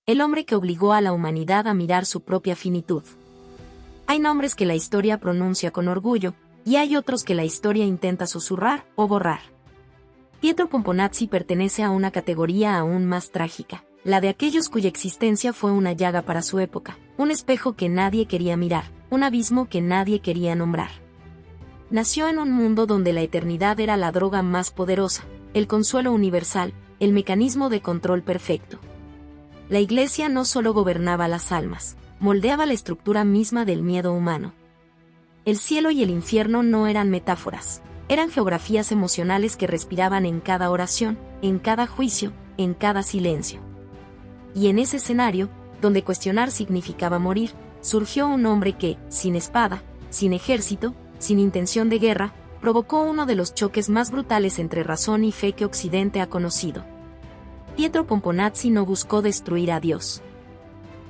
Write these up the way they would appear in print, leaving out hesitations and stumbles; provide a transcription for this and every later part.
el hombre que obligó a la humanidad a mirar su propia finitud. Hay nombres que la historia pronuncia con orgullo, y hay otros que la historia intenta susurrar o borrar. Pietro Pomponazzi pertenece a una categoría aún más trágica, la de aquellos cuya existencia fue una llaga para su época, un espejo que nadie quería mirar, un abismo que nadie quería nombrar. Nació en un mundo donde la eternidad era la droga más poderosa, el consuelo universal, el mecanismo de control perfecto. La Iglesia no solo gobernaba las almas, moldeaba la estructura misma del miedo humano. El cielo y el infierno no eran metáforas, eran geografías emocionales que respiraban en cada oración, en cada juicio, en cada silencio. Y en ese escenario, donde cuestionar significaba morir, surgió un hombre que, sin espada, sin ejército, sin intención de guerra, provocó uno de los choques más brutales entre razón y fe que Occidente ha conocido. Pietro Pomponazzi no buscó destruir a Dios.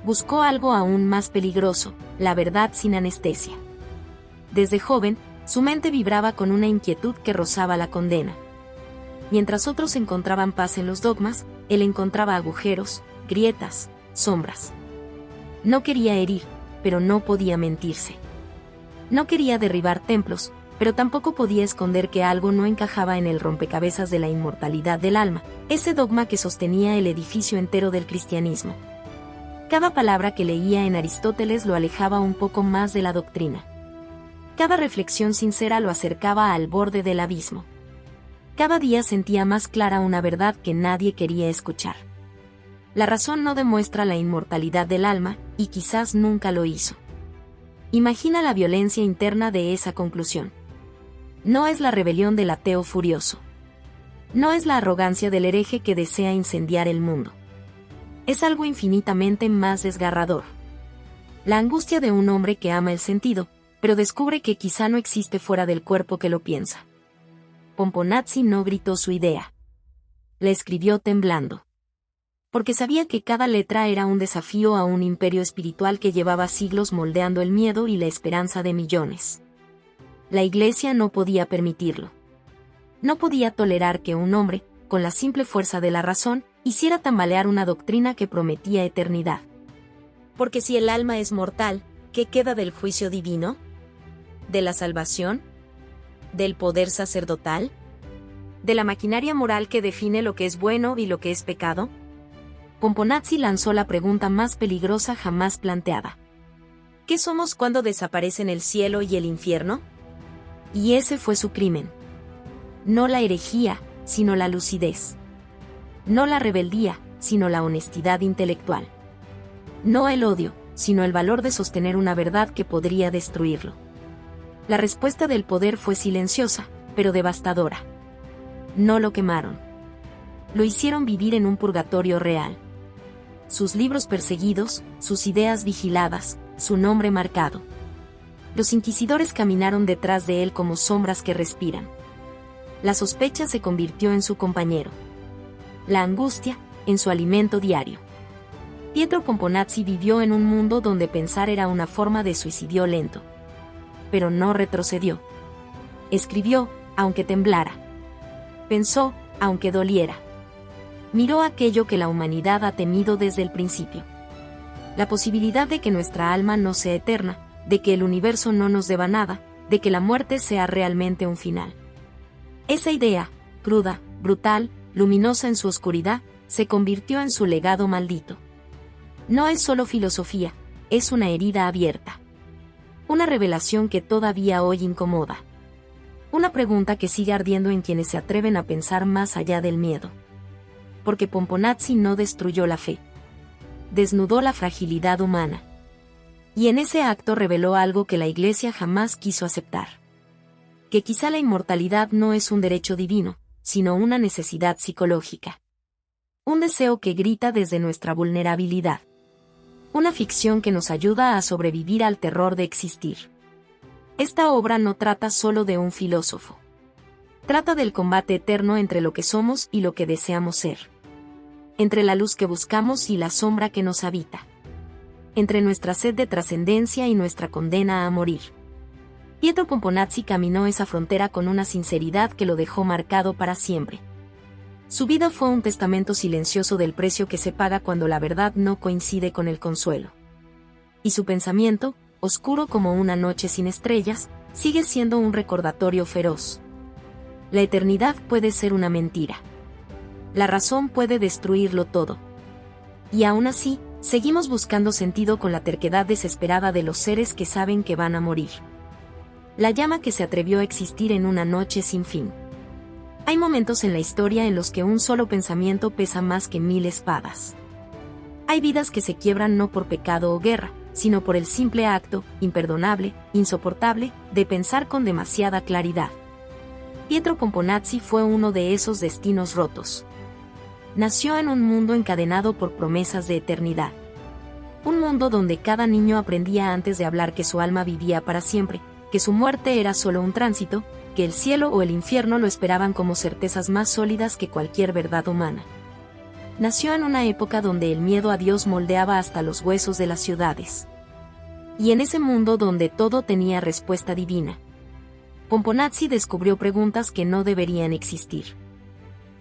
Buscó algo aún más peligroso, la verdad sin anestesia. Desde joven, su mente vibraba con una inquietud que rozaba la condena. Mientras otros encontraban paz en los dogmas, él encontraba agujeros, grietas, sombras. No quería herir, pero no podía mentirse. No quería derribar templos, pero tampoco podía esconder que algo no encajaba en el rompecabezas de la inmortalidad del alma, ese dogma que sostenía el edificio entero del cristianismo. Cada palabra que leía en Aristóteles lo alejaba un poco más de la doctrina. Cada reflexión sincera lo acercaba al borde del abismo. Cada día sentía más clara una verdad que nadie quería escuchar. La razón no demuestra la inmortalidad del alma, y quizás nunca lo hizo. Imagina la violencia interna de esa conclusión. No es la rebelión del ateo furioso. No es la arrogancia del hereje que desea incendiar el mundo. Es algo infinitamente más desgarrador. La angustia de un hombre que ama el sentido, pero descubre que quizá no existe fuera del cuerpo que lo piensa. Pomponazzi no gritó su idea. La escribió temblando. Porque sabía que cada letra era un desafío a un imperio espiritual que llevaba siglos moldeando el miedo y la esperanza de millones. La Iglesia no podía permitirlo. No podía tolerar que un hombre, con la simple fuerza de la razón, hiciera tambalear una doctrina que prometía eternidad. Porque si el alma es mortal, ¿qué queda del juicio divino? ¿De la salvación? ¿Del poder sacerdotal? ¿De la maquinaria moral que define lo que es bueno y lo que es pecado? Pomponazzi lanzó la pregunta más peligrosa jamás planteada. ¿Qué somos cuando desaparecen el cielo y el infierno? Y ese fue su crimen. No la herejía, sino la lucidez. No la rebeldía, sino la honestidad intelectual. No el odio, sino el valor de sostener una verdad que podría destruirlo. La respuesta del poder fue silenciosa, pero devastadora. No lo quemaron. Lo hicieron vivir en un purgatorio real. Sus libros perseguidos, sus ideas vigiladas, su nombre marcado. Los inquisidores caminaron detrás de él como sombras que respiran. La sospecha se convirtió en su compañero. La angustia, en su alimento diario. Pietro Pomponazzi vivió en un mundo donde pensar era una forma de suicidio lento. Pero no retrocedió. Escribió, aunque temblara. Pensó, aunque doliera. Miró aquello que la humanidad ha temido desde el principio. La posibilidad de que nuestra alma no sea eterna, de que el universo no nos deba nada, de que la muerte sea realmente un final. Esa idea, cruda, brutal, luminosa en su oscuridad, se convirtió en su legado maldito. No es solo filosofía, es una herida abierta. Una revelación que todavía hoy incomoda. Una pregunta que sigue ardiendo en quienes se atreven a pensar más allá del miedo. Porque Pomponazzi no destruyó la fe. Desnudó la fragilidad humana. Y en ese acto reveló algo que la Iglesia jamás quiso aceptar. Que quizá la inmortalidad no es un derecho divino, sino una necesidad psicológica. Un deseo que grita desde nuestra vulnerabilidad. Una ficción que nos ayuda a sobrevivir al terror de existir. Esta obra no trata solo de un filósofo. Trata del combate eterno entre lo que somos y lo que deseamos ser. Entre la luz que buscamos y la sombra que nos habita. Entre nuestra sed de trascendencia y nuestra condena a morir. Pietro Pomponazzi caminó esa frontera con una sinceridad que lo dejó marcado para siempre. Su vida fue un testamento silencioso del precio que se paga cuando la verdad no coincide con el consuelo. Y su pensamiento, oscuro como una noche sin estrellas, sigue siendo un recordatorio feroz. La eternidad puede ser una mentira. La razón puede destruirlo todo. Y aún así, seguimos buscando sentido con la terquedad desesperada de los seres que saben que van a morir. La llama que se atrevió a existir en una noche sin fin. Hay momentos en la historia en los que un solo pensamiento pesa más que 1000 espadas. Hay vidas que se quiebran no por pecado o guerra, sino por el simple acto, imperdonable, insoportable, de pensar con demasiada claridad. Pietro Pomponazzi fue uno de esos destinos rotos. Nació en un mundo encadenado por promesas de eternidad. Un mundo donde cada niño aprendía antes de hablar que su alma vivía para siempre, que su muerte era solo un tránsito, que el cielo o el infierno lo esperaban como certezas más sólidas que cualquier verdad humana. Nació en una época donde el miedo a Dios moldeaba hasta los huesos de las ciudades. Y en ese mundo donde todo tenía respuesta divina, Pomponazzi descubrió preguntas que no deberían existir.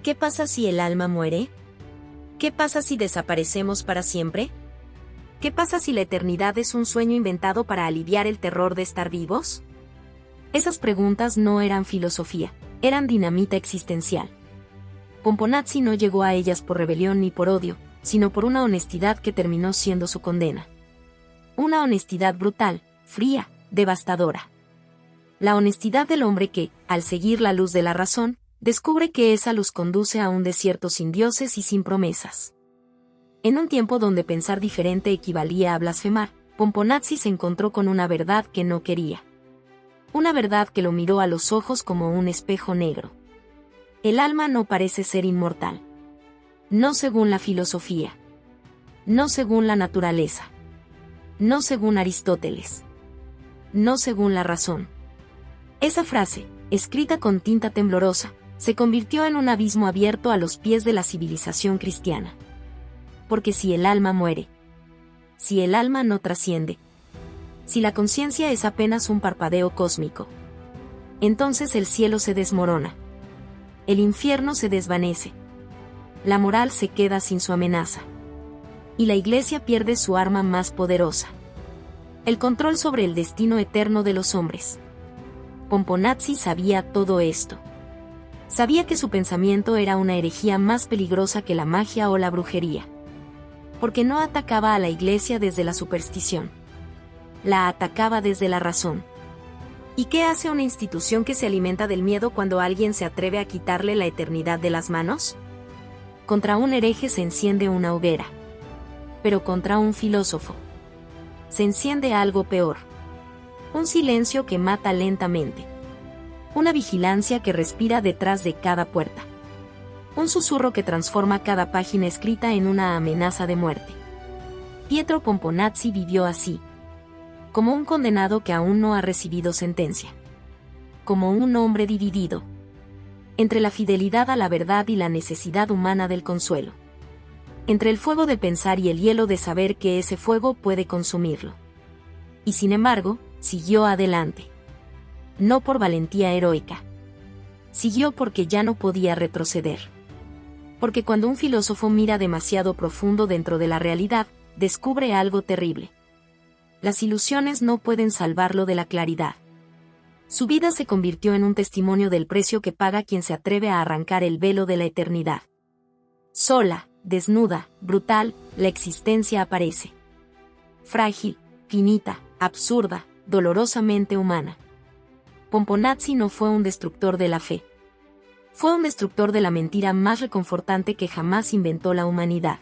¿Qué pasa si el alma muere? ¿Qué pasa si desaparecemos para siempre? ¿Qué pasa si la eternidad es un sueño inventado para aliviar el terror de estar vivos? Esas preguntas no eran filosofía, eran dinamita existencial. Pomponazzi no llegó a ellas por rebelión ni por odio, sino por una honestidad que terminó siendo su condena. Una honestidad brutal, fría, devastadora. La honestidad del hombre que, al seguir la luz de la razón, descubre que esa luz conduce a un desierto sin dioses y sin promesas. En un tiempo donde pensar diferente equivalía a blasfemar, Pomponazzi se encontró con una verdad que no quería. Una verdad que lo miró a los ojos como un espejo negro. El alma no parece ser inmortal. No según la filosofía. No según la naturaleza. No según Aristóteles. No según la razón. Esa frase, escrita con tinta temblorosa, se convirtió en un abismo abierto a los pies de la civilización cristiana. Porque si el alma muere, si el alma no trasciende, si la conciencia es apenas un parpadeo cósmico, entonces el cielo se desmorona, el infierno se desvanece, la moral se queda sin su amenaza, y la Iglesia pierde su arma más poderosa, el control sobre el destino eterno de los hombres. Pomponazzi sabía todo esto. Sabía que su pensamiento era una herejía más peligrosa que la magia o la brujería. Porque no atacaba a la Iglesia desde la superstición. La atacaba desde la razón. ¿Y qué hace una institución que se alimenta del miedo cuando alguien se atreve a quitarle la eternidad de las manos? Contra un hereje se enciende una hoguera. Pero contra un filósofo se enciende algo peor. Un silencio que mata lentamente. Una vigilancia que respira detrás de cada puerta. Un susurro que transforma cada página escrita en una amenaza de muerte. Pietro Pomponazzi vivió así. Como un condenado que aún no ha recibido sentencia. Como un hombre dividido. Entre la fidelidad a la verdad y la necesidad humana del consuelo. Entre el fuego de pensar y el hielo de saber que ese fuego puede consumirlo. Y sin embargo, siguió adelante. No por valentía heroica. Siguió porque ya no podía retroceder. Porque cuando un filósofo mira demasiado profundo dentro de la realidad, descubre algo terrible. Las ilusiones no pueden salvarlo de la claridad. Su vida se convirtió en un testimonio del precio que paga quien se atreve a arrancar el velo de la eternidad. Sola, desnuda, brutal, la existencia aparece. Frágil, finita, absurda, dolorosamente humana. Pomponazzi no fue un destructor de la fe. Fue un destructor de la mentira más reconfortante que jamás inventó la humanidad.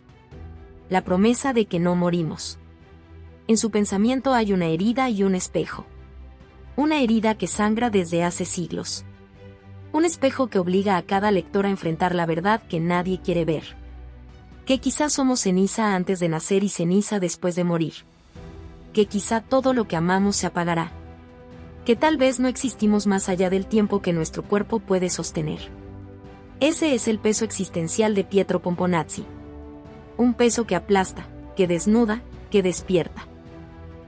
La promesa de que no morimos. En su pensamiento hay una herida y un espejo. Una herida que sangra desde hace siglos. Un espejo que obliga a cada lector a enfrentar la verdad que nadie quiere ver. Que quizás somos ceniza antes de nacer y ceniza después de morir. Que quizá todo lo que amamos se apagará. Que tal vez no existimos más allá del tiempo que nuestro cuerpo puede sostener. Ese es el peso existencial de Pietro Pomponazzi. Un peso que aplasta, que desnuda, que despierta.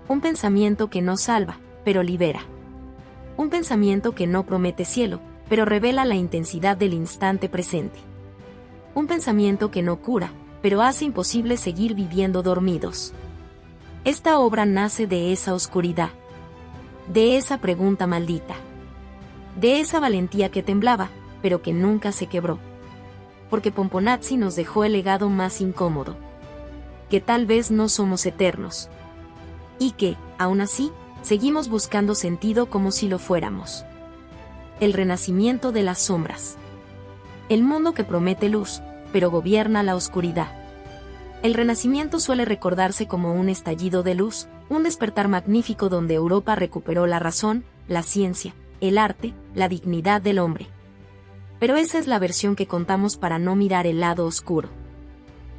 Un pensamiento que no salva, pero libera. Un pensamiento que no promete cielo, pero revela la intensidad del instante presente. Un pensamiento que no cura, pero hace imposible seguir viviendo dormidos. Esta obra nace de esa oscuridad, de esa pregunta maldita, de esa valentía que temblaba, pero que nunca se quebró. Porque Pomponazzi nos dejó el legado más incómodo, que tal vez no somos eternos, y que, aún así, seguimos buscando sentido como si lo fuéramos. El renacimiento de las sombras. El mundo que promete luz, pero gobierna la oscuridad. El Renacimiento suele recordarse como un estallido de luz, un despertar magnífico donde Europa recuperó la razón, la ciencia, el arte, la dignidad del hombre. Pero esa es la versión que contamos para no mirar el lado oscuro.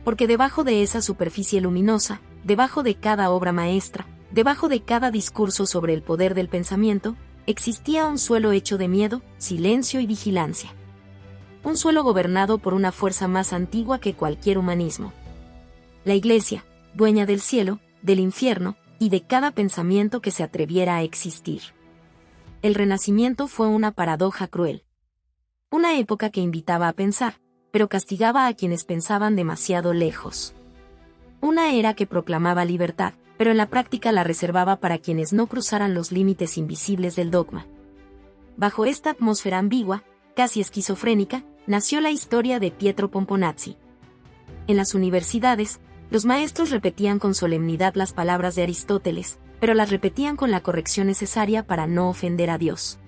Porque debajo de esa superficie luminosa, debajo de cada obra maestra, debajo de cada discurso sobre el poder del pensamiento, existía un suelo hecho de miedo, silencio y vigilancia. Un suelo gobernado por una fuerza más antigua que cualquier humanismo. La Iglesia, dueña del cielo, del infierno, y de cada pensamiento que se atreviera a existir. El Renacimiento fue una paradoja cruel. Una época que invitaba a pensar, pero castigaba a quienes pensaban demasiado lejos. Una era que proclamaba libertad, pero en la práctica la reservaba para quienes no cruzaran los límites invisibles del dogma. Bajo esta atmósfera ambigua, casi esquizofrénica, nació la historia de Pietro Pomponazzi. En las universidades, los maestros repetían con solemnidad las palabras de Aristóteles, pero las repetían con la corrección necesaria para no ofender a Dios.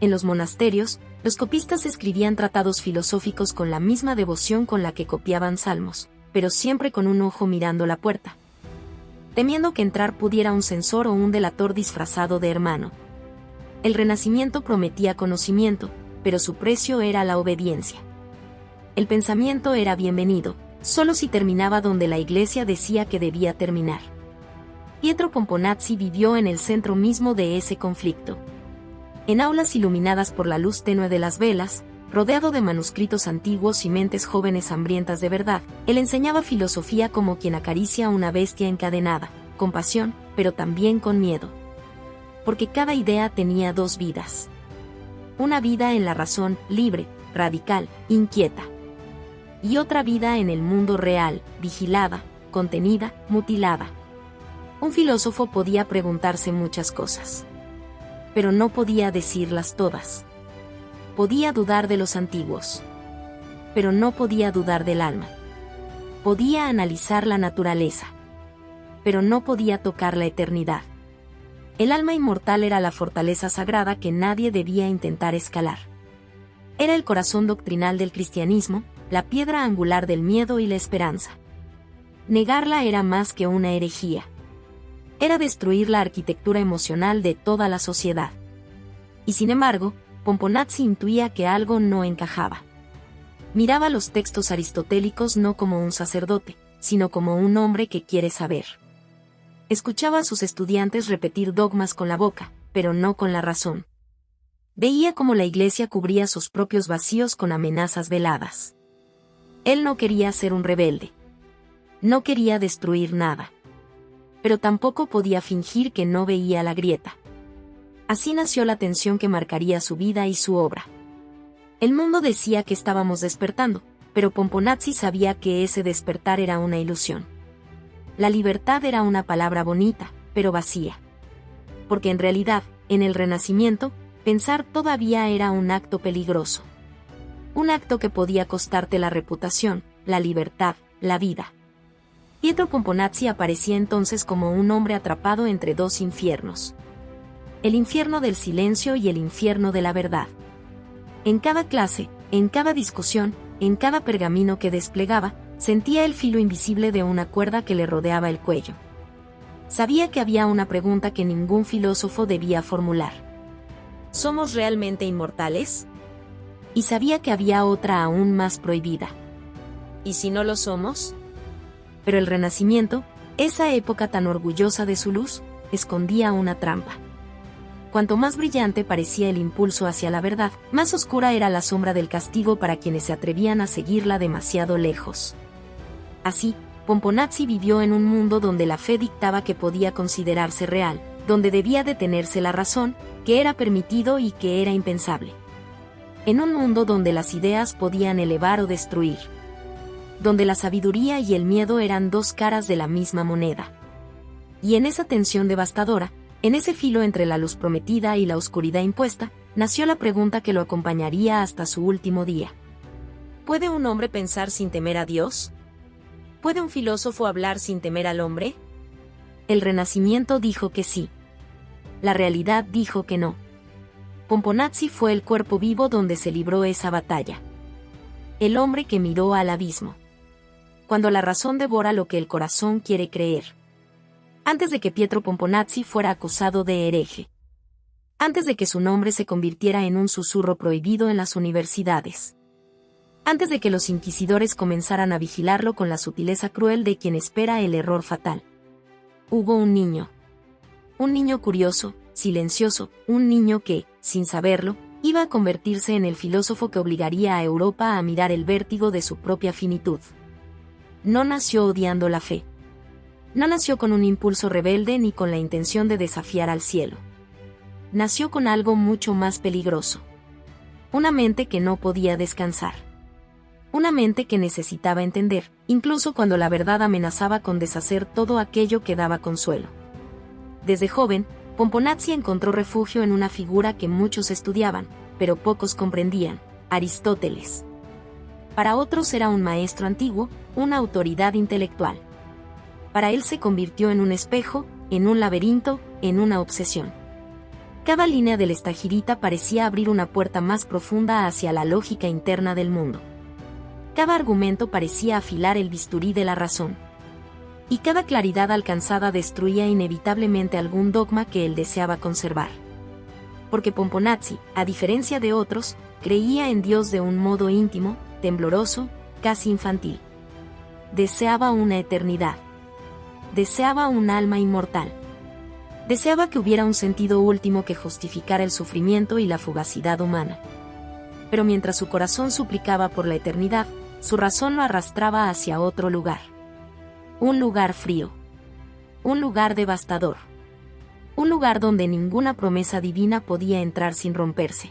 En los monasterios, los copistas escribían tratados filosóficos con la misma devoción con la que copiaban salmos, pero siempre con un ojo mirando la puerta, temiendo que entrar pudiera un censor o un delator disfrazado de hermano. El Renacimiento prometía conocimiento, pero su precio era la obediencia. El pensamiento era bienvenido, solo si terminaba donde la Iglesia decía que debía terminar. Pietro Pomponazzi vivió en el centro mismo de ese conflicto. En aulas iluminadas por la luz tenue de las velas, rodeado de manuscritos antiguos y mentes jóvenes hambrientas de verdad, él enseñaba filosofía como quien acaricia a una bestia encadenada, con pasión, pero también con miedo. Porque cada idea tenía dos vidas. Una vida en la razón, libre, radical, inquieta. Y otra vida en el mundo real, vigilada, contenida, mutilada. Un filósofo podía preguntarse muchas cosas, pero no podía decirlas todas. Podía dudar de los antiguos, pero no podía dudar del alma. Podía analizar la naturaleza, pero no podía tocar la eternidad. El alma inmortal era la fortaleza sagrada que nadie debía intentar escalar. Era el corazón doctrinal del cristianismo, la piedra angular del miedo y la esperanza. Negarla era más que una herejía. Era destruir la arquitectura emocional de toda la sociedad. Y sin embargo, Pomponazzi intuía que algo no encajaba. Miraba los textos aristotélicos no como un sacerdote, sino como un hombre que quiere saber. Escuchaba a sus estudiantes repetir dogmas con la boca, pero no con la razón. Veía cómo la Iglesia cubría sus propios vacíos con amenazas veladas. Él no quería ser un rebelde. No quería destruir nada. Pero tampoco podía fingir que no veía la grieta. Así nació la tensión que marcaría su vida y su obra. El mundo decía que estábamos despertando, pero Pomponazzi sabía que ese despertar era una ilusión. La libertad era una palabra bonita, pero vacía. Porque en realidad, en el Renacimiento, pensar todavía era un acto peligroso. Un acto que podía costarte la reputación, la libertad, la vida. Pietro Pomponazzi aparecía entonces como un hombre atrapado entre dos infiernos. El infierno del silencio y el infierno de la verdad. En cada clase, en cada discusión, en cada pergamino que desplegaba, sentía el filo invisible de una cuerda que le rodeaba el cuello. Sabía que había una pregunta que ningún filósofo debía formular. ¿Somos realmente inmortales? Y sabía que había otra aún más prohibida. ¿Y si no lo somos? Pero el Renacimiento, esa época tan orgullosa de su luz, escondía una trampa. Cuanto más brillante parecía el impulso hacia la verdad, más oscura era la sombra del castigo para quienes se atrevían a seguirla demasiado lejos. Así, Pomponazzi vivió en un mundo donde la fe dictaba que podía considerarse real, donde debía detenerse la razón, que era permitido y que era impensable. En un mundo donde las ideas podían elevar o destruir, donde la sabiduría y el miedo eran dos caras de la misma moneda. Y en esa tensión devastadora, en ese filo entre la luz prometida y la oscuridad impuesta, nació la pregunta que lo acompañaría hasta su último día. ¿Puede un hombre pensar sin temer a Dios? ¿Puede un filósofo hablar sin temer al hombre? El Renacimiento dijo que sí. La realidad dijo que no. Pomponazzi fue el cuerpo vivo donde se libró esa batalla. El hombre que miró al abismo. Cuando la razón devora lo que el corazón quiere creer. Antes de que Pietro Pomponazzi fuera acusado de hereje. Antes de que su nombre se convirtiera en un susurro prohibido en las universidades. Antes de que los inquisidores comenzaran a vigilarlo con la sutileza cruel de quien espera el error fatal. Hubo un niño. Un niño curioso, silencioso, un niño que, sin saberlo, iba a convertirse en el filósofo que obligaría a Europa a mirar el vértigo de su propia finitud. No nació odiando la fe. No nació con un impulso rebelde ni con la intención de desafiar al cielo. Nació con algo mucho más peligroso. Una mente que no podía descansar. Una mente que necesitaba entender, incluso cuando la verdad amenazaba con deshacer todo aquello que daba consuelo. Desde joven, Pomponazzi encontró refugio en una figura que muchos estudiaban, pero pocos comprendían: Aristóteles. Para otros era un maestro antiguo, una autoridad intelectual. Para él se convirtió en un espejo, en un laberinto, en una obsesión. Cada línea del Estagirita parecía abrir una puerta más profunda hacia la lógica interna del mundo. Cada argumento parecía afilar el bisturí de la razón. Y cada claridad alcanzada destruía inevitablemente algún dogma que él deseaba conservar. Porque Pomponazzi, a diferencia de otros, creía en Dios de un modo íntimo, tembloroso, casi infantil. Deseaba una eternidad. Deseaba un alma inmortal. Deseaba que hubiera un sentido último que justificara el sufrimiento y la fugacidad humana. Pero mientras su corazón suplicaba por la eternidad, su razón lo arrastraba hacia otro lugar. Un lugar frío. Un lugar devastador. Un lugar donde ninguna promesa divina podía entrar sin romperse.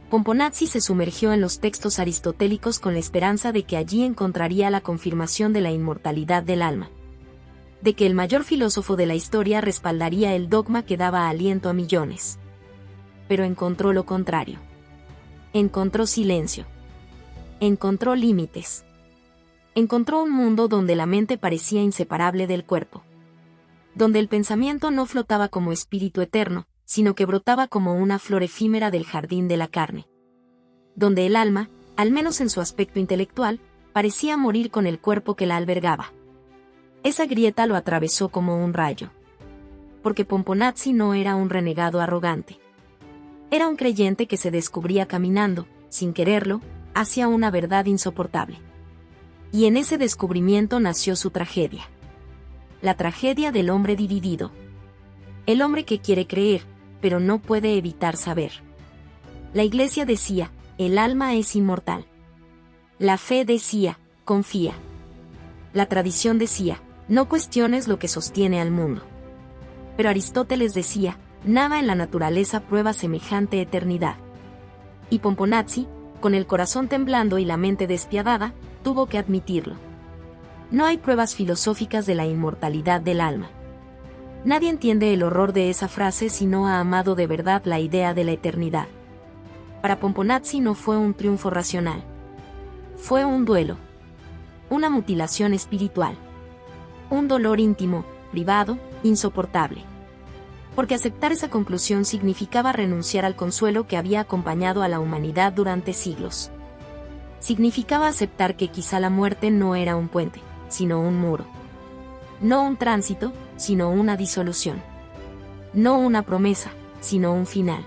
Pomponazzi se sumergió en los textos aristotélicos con la esperanza de que allí encontraría la confirmación de la inmortalidad del alma. De que el mayor filósofo de la historia respaldaría el dogma que daba aliento a millones. Pero encontró lo contrario. Encontró silencio. Encontró límites. Encontró un mundo donde la mente parecía inseparable del cuerpo. Donde el pensamiento no flotaba como espíritu eterno, sino que brotaba como una flor efímera del jardín de la carne. Donde el alma, al menos en su aspecto intelectual, parecía morir con el cuerpo que la albergaba. Esa grieta lo atravesó como un rayo. Porque Pomponazzi no era un renegado arrogante. Era un creyente que se descubría caminando, sin quererlo, hacia una verdad insoportable. Y en ese descubrimiento nació su tragedia. La tragedia del hombre dividido. El hombre que quiere creer, pero no puede evitar saber. La Iglesia decía, el alma es inmortal. La fe decía, confía. La tradición decía, no cuestiones lo que sostiene al mundo. Pero Aristóteles decía, nada en la naturaleza prueba semejante eternidad. Y Pomponazzi, con el corazón temblando y la mente despiadada, tuvo que admitirlo. No hay pruebas filosóficas de la inmortalidad del alma. Nadie entiende el horror de esa frase si no ha amado de verdad la idea de la eternidad. Para Pomponazzi no fue un triunfo racional. Fue un duelo. Una mutilación espiritual. Un dolor íntimo, privado, insoportable. Porque aceptar esa conclusión significaba renunciar al consuelo que había acompañado a la humanidad durante siglos. Significaba aceptar que quizá la muerte no era un puente, sino un muro. No un tránsito, sino una disolución. No una promesa, sino un final.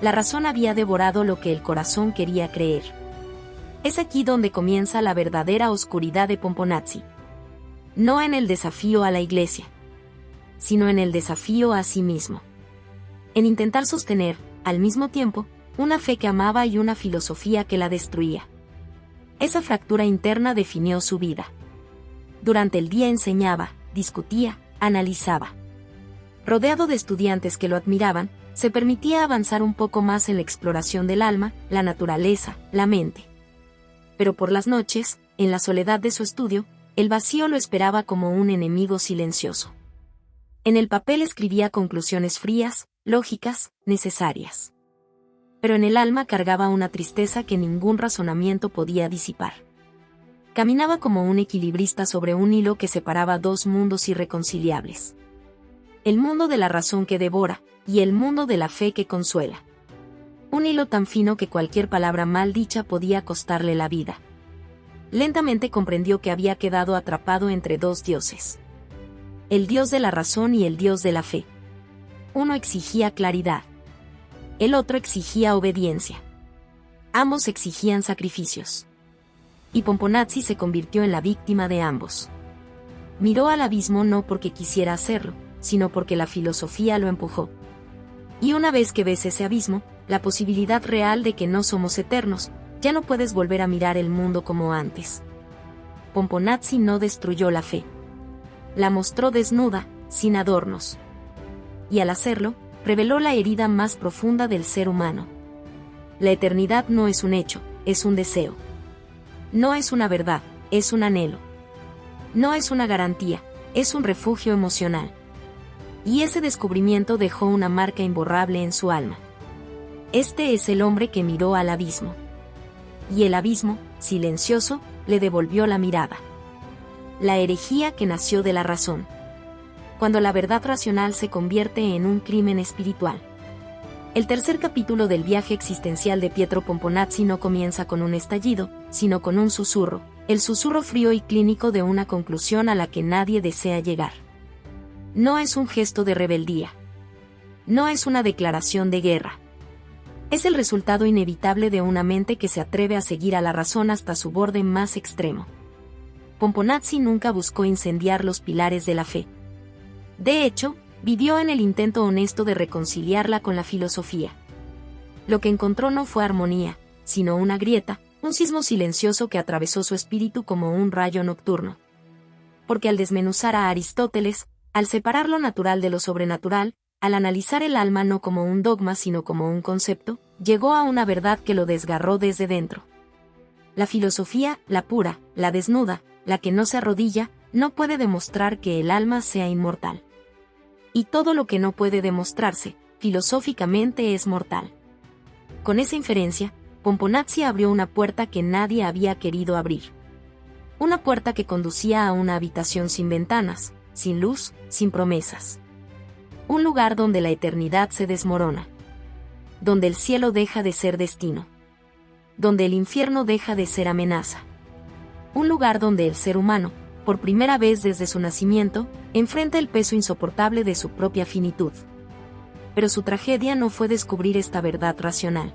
La razón había devorado lo que el corazón quería creer. Es aquí donde comienza la verdadera oscuridad de Pomponazzi. No en el desafío a la Iglesia, sino en el desafío a sí mismo. En intentar sostener, al mismo tiempo, una fe que amaba y una filosofía que la destruía. Esa fractura interna definió su vida. Durante el día enseñaba, discutía, analizaba. Rodeado de estudiantes que lo admiraban, se permitía avanzar un poco más en la exploración del alma, la naturaleza, la mente. Pero por las noches, en la soledad de su estudio, el vacío lo esperaba como un enemigo silencioso. En el papel escribía conclusiones frías, lógicas, necesarias. Pero en el alma cargaba una tristeza que ningún razonamiento podía disipar. Caminaba como un equilibrista sobre un hilo que separaba dos mundos irreconciliables. El mundo de la razón que devora, y el mundo de la fe que consuela. Un hilo tan fino que cualquier palabra mal dicha podía costarle la vida. Lentamente comprendió que había quedado atrapado entre dos dioses. El dios de la razón y el dios de la fe. Uno exigía claridad. El otro exigía obediencia. Ambos exigían sacrificios. Y Pomponazzi se convirtió en la víctima de ambos. Miró al abismo no porque quisiera hacerlo, sino porque la filosofía lo empujó. Y una vez que ves ese abismo, la posibilidad real de que no somos eternos, ya no puedes volver a mirar el mundo como antes. Pomponazzi no destruyó la fe. La mostró desnuda, sin adornos. Y al hacerlo, reveló la herida más profunda del ser humano. La eternidad no es un hecho, es un deseo. No es una verdad, es un anhelo. No es una garantía, es un refugio emocional. Y ese descubrimiento dejó una marca imborrable en su alma. Este es el hombre que miró al abismo. Y el abismo, silencioso, le devolvió la mirada. La herejía que nació de la razón. Cuando la verdad racional se convierte en un crimen espiritual. El tercer capítulo del viaje existencial de Pietro Pomponazzi no comienza con un estallido, sino con un susurro, el susurro frío y clínico de una conclusión a la que nadie desea llegar. No es un gesto de rebeldía. No es una declaración de guerra. Es el resultado inevitable de una mente que se atreve a seguir a la razón hasta su borde más extremo. Pomponazzi nunca buscó incendiar los pilares de la fe. De hecho, vivió en el intento honesto de reconciliarla con la filosofía. Lo que encontró no fue armonía, sino una grieta, un sismo silencioso que atravesó su espíritu como un rayo nocturno. Porque al desmenuzar a Aristóteles, al separar lo natural de lo sobrenatural, al analizar el alma no como un dogma sino como un concepto, llegó a una verdad que lo desgarró desde dentro. La filosofía, la pura, la desnuda, la que no se arrodilla, no puede demostrar que el alma sea inmortal. Y todo lo que no puede demostrarse, filosóficamente es mortal. Con esa inferencia, Pomponazzi abrió una puerta que nadie había querido abrir. Una puerta que conducía a una habitación sin ventanas, sin luz, sin promesas. Un lugar donde la eternidad se desmorona. Donde el cielo deja de ser destino. Donde el infierno deja de ser amenaza. Un lugar donde el ser humano, por primera vez desde su nacimiento, enfrenta el peso insoportable de su propia finitud. Pero su tragedia no fue descubrir esta verdad racional.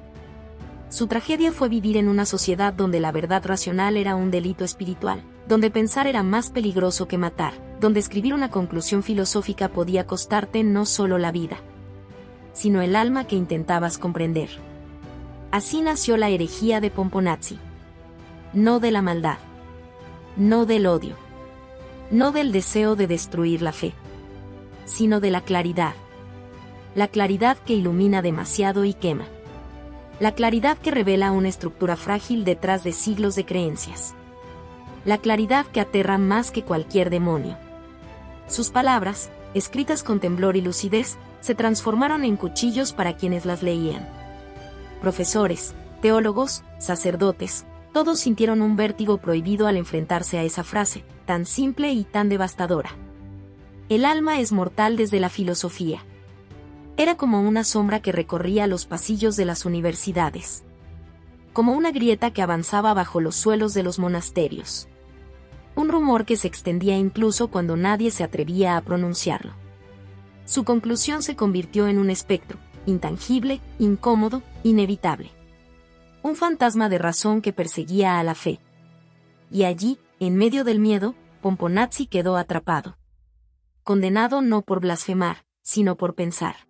Su tragedia fue vivir en una sociedad donde la verdad racional era un delito espiritual, donde pensar era más peligroso que matar, donde escribir una conclusión filosófica podía costarte no solo la vida, sino el alma que intentabas comprender. Así nació la herejía de Pomponazzi. No de la maldad. No del odio. No del deseo de destruir la fe. Sino de la claridad. La claridad que ilumina demasiado y quema. La claridad que revela una estructura frágil detrás de siglos de creencias. La claridad que aterra más que cualquier demonio. Sus palabras, escritas con temblor y lucidez, se transformaron en cuchillos para quienes las leían. Profesores, teólogos, sacerdotes, todos sintieron un vértigo prohibido al enfrentarse a esa frase, tan simple y tan devastadora. El alma es mortal desde la filosofía. Era como una sombra que recorría los pasillos de las universidades. Como una grieta que avanzaba bajo los suelos de los monasterios. Un rumor que se extendía incluso cuando nadie se atrevía a pronunciarlo. Su conclusión se convirtió en un espectro, intangible, incómodo, inevitable. Un fantasma de razón que perseguía a la fe. Y allí, en medio del miedo, Pomponazzi quedó atrapado. Condenado no por blasfemar, sino por pensar.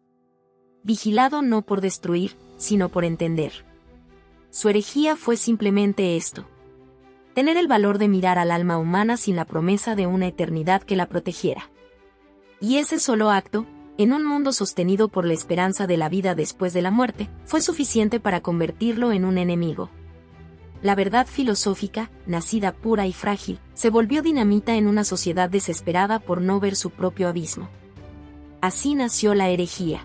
Vigilado no por destruir, sino por entender. Su herejía fue simplemente esto. Tener el valor de mirar al alma humana sin la promesa de una eternidad que la protegiera. Y ese solo acto, en un mundo sostenido por la esperanza de la vida después de la muerte, fue suficiente para convertirlo en un enemigo. La verdad filosófica, nacida pura y frágil, se volvió dinamita en una sociedad desesperada por no ver su propio abismo. Así nació la herejía.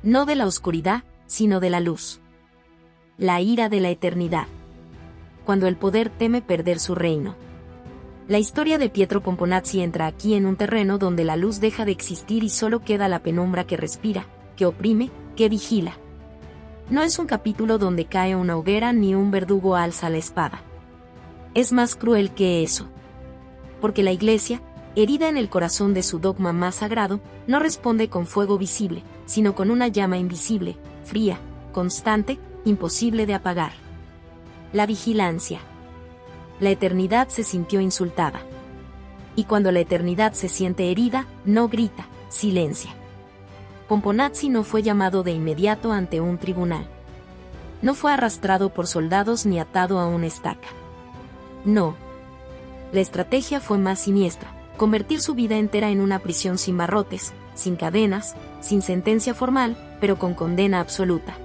No de la oscuridad, sino de la luz. La ira de la eternidad. Cuando el poder teme perder su reino. La historia de Pietro Pomponazzi entra aquí en un terreno donde la luz deja de existir y solo queda la penumbra que respira, que oprime, que vigila. No es un capítulo donde cae una hoguera ni un verdugo alza la espada. Es más cruel que eso. Porque la Iglesia, herida en el corazón de su dogma más sagrado, no responde con fuego visible, sino con una llama invisible, fría, constante, imposible de apagar. La vigilancia. La eternidad se sintió insultada. Y cuando la eternidad se siente herida, no grita, silencia. Pomponazzi no fue llamado de inmediato ante un tribunal. No fue arrastrado por soldados ni atado a una estaca. No. La estrategia fue más siniestra, convertir su vida entera en una prisión sin barrotes, sin cadenas, sin sentencia formal, pero con condena absoluta.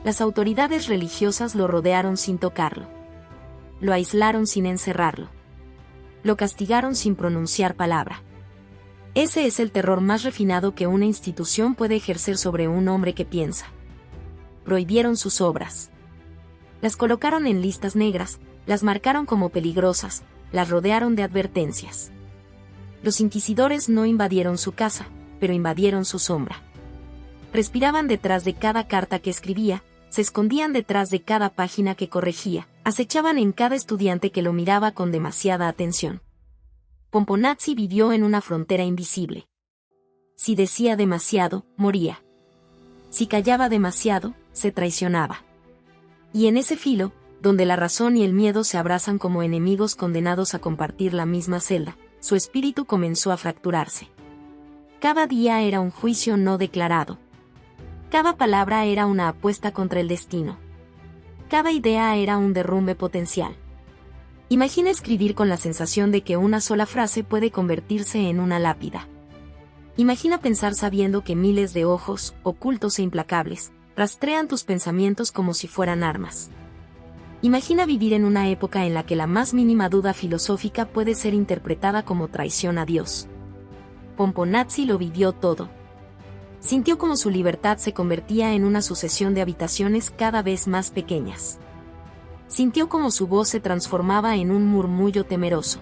Las autoridades religiosas lo rodearon sin tocarlo. Lo aislaron sin encerrarlo. Lo castigaron sin pronunciar palabra. Ese es el terror más refinado que una institución puede ejercer sobre un hombre que piensa. Prohibieron sus obras. Las colocaron en listas negras, las marcaron como peligrosas, las rodearon de advertencias. Los inquisidores no invadieron su casa, pero invadieron su sombra. Respiraban detrás de cada carta que escribía, se escondían detrás de cada página que corregía, acechaban en cada estudiante que lo miraba con demasiada atención. Pomponazzi vivió en una frontera invisible. Si decía demasiado, moría. Si callaba demasiado, se traicionaba. Y en ese filo, donde la razón y el miedo se abrazan como enemigos condenados a compartir la misma celda, su espíritu comenzó a fracturarse. Cada día era un juicio no declarado. Cada palabra era una apuesta contra el destino. Cada idea era un derrumbe potencial. Imagina escribir con la sensación de que una sola frase puede convertirse en una lápida. Imagina pensar sabiendo que miles de ojos, ocultos e implacables, rastrean tus pensamientos como si fueran armas. Imagina vivir en una época en la que la más mínima duda filosófica puede ser interpretada como traición a Dios. Pomponazzi lo vivió todo. Sintió como su libertad se convertía en una sucesión de habitaciones cada vez más pequeñas. Sintió como su voz se transformaba en un murmullo temeroso.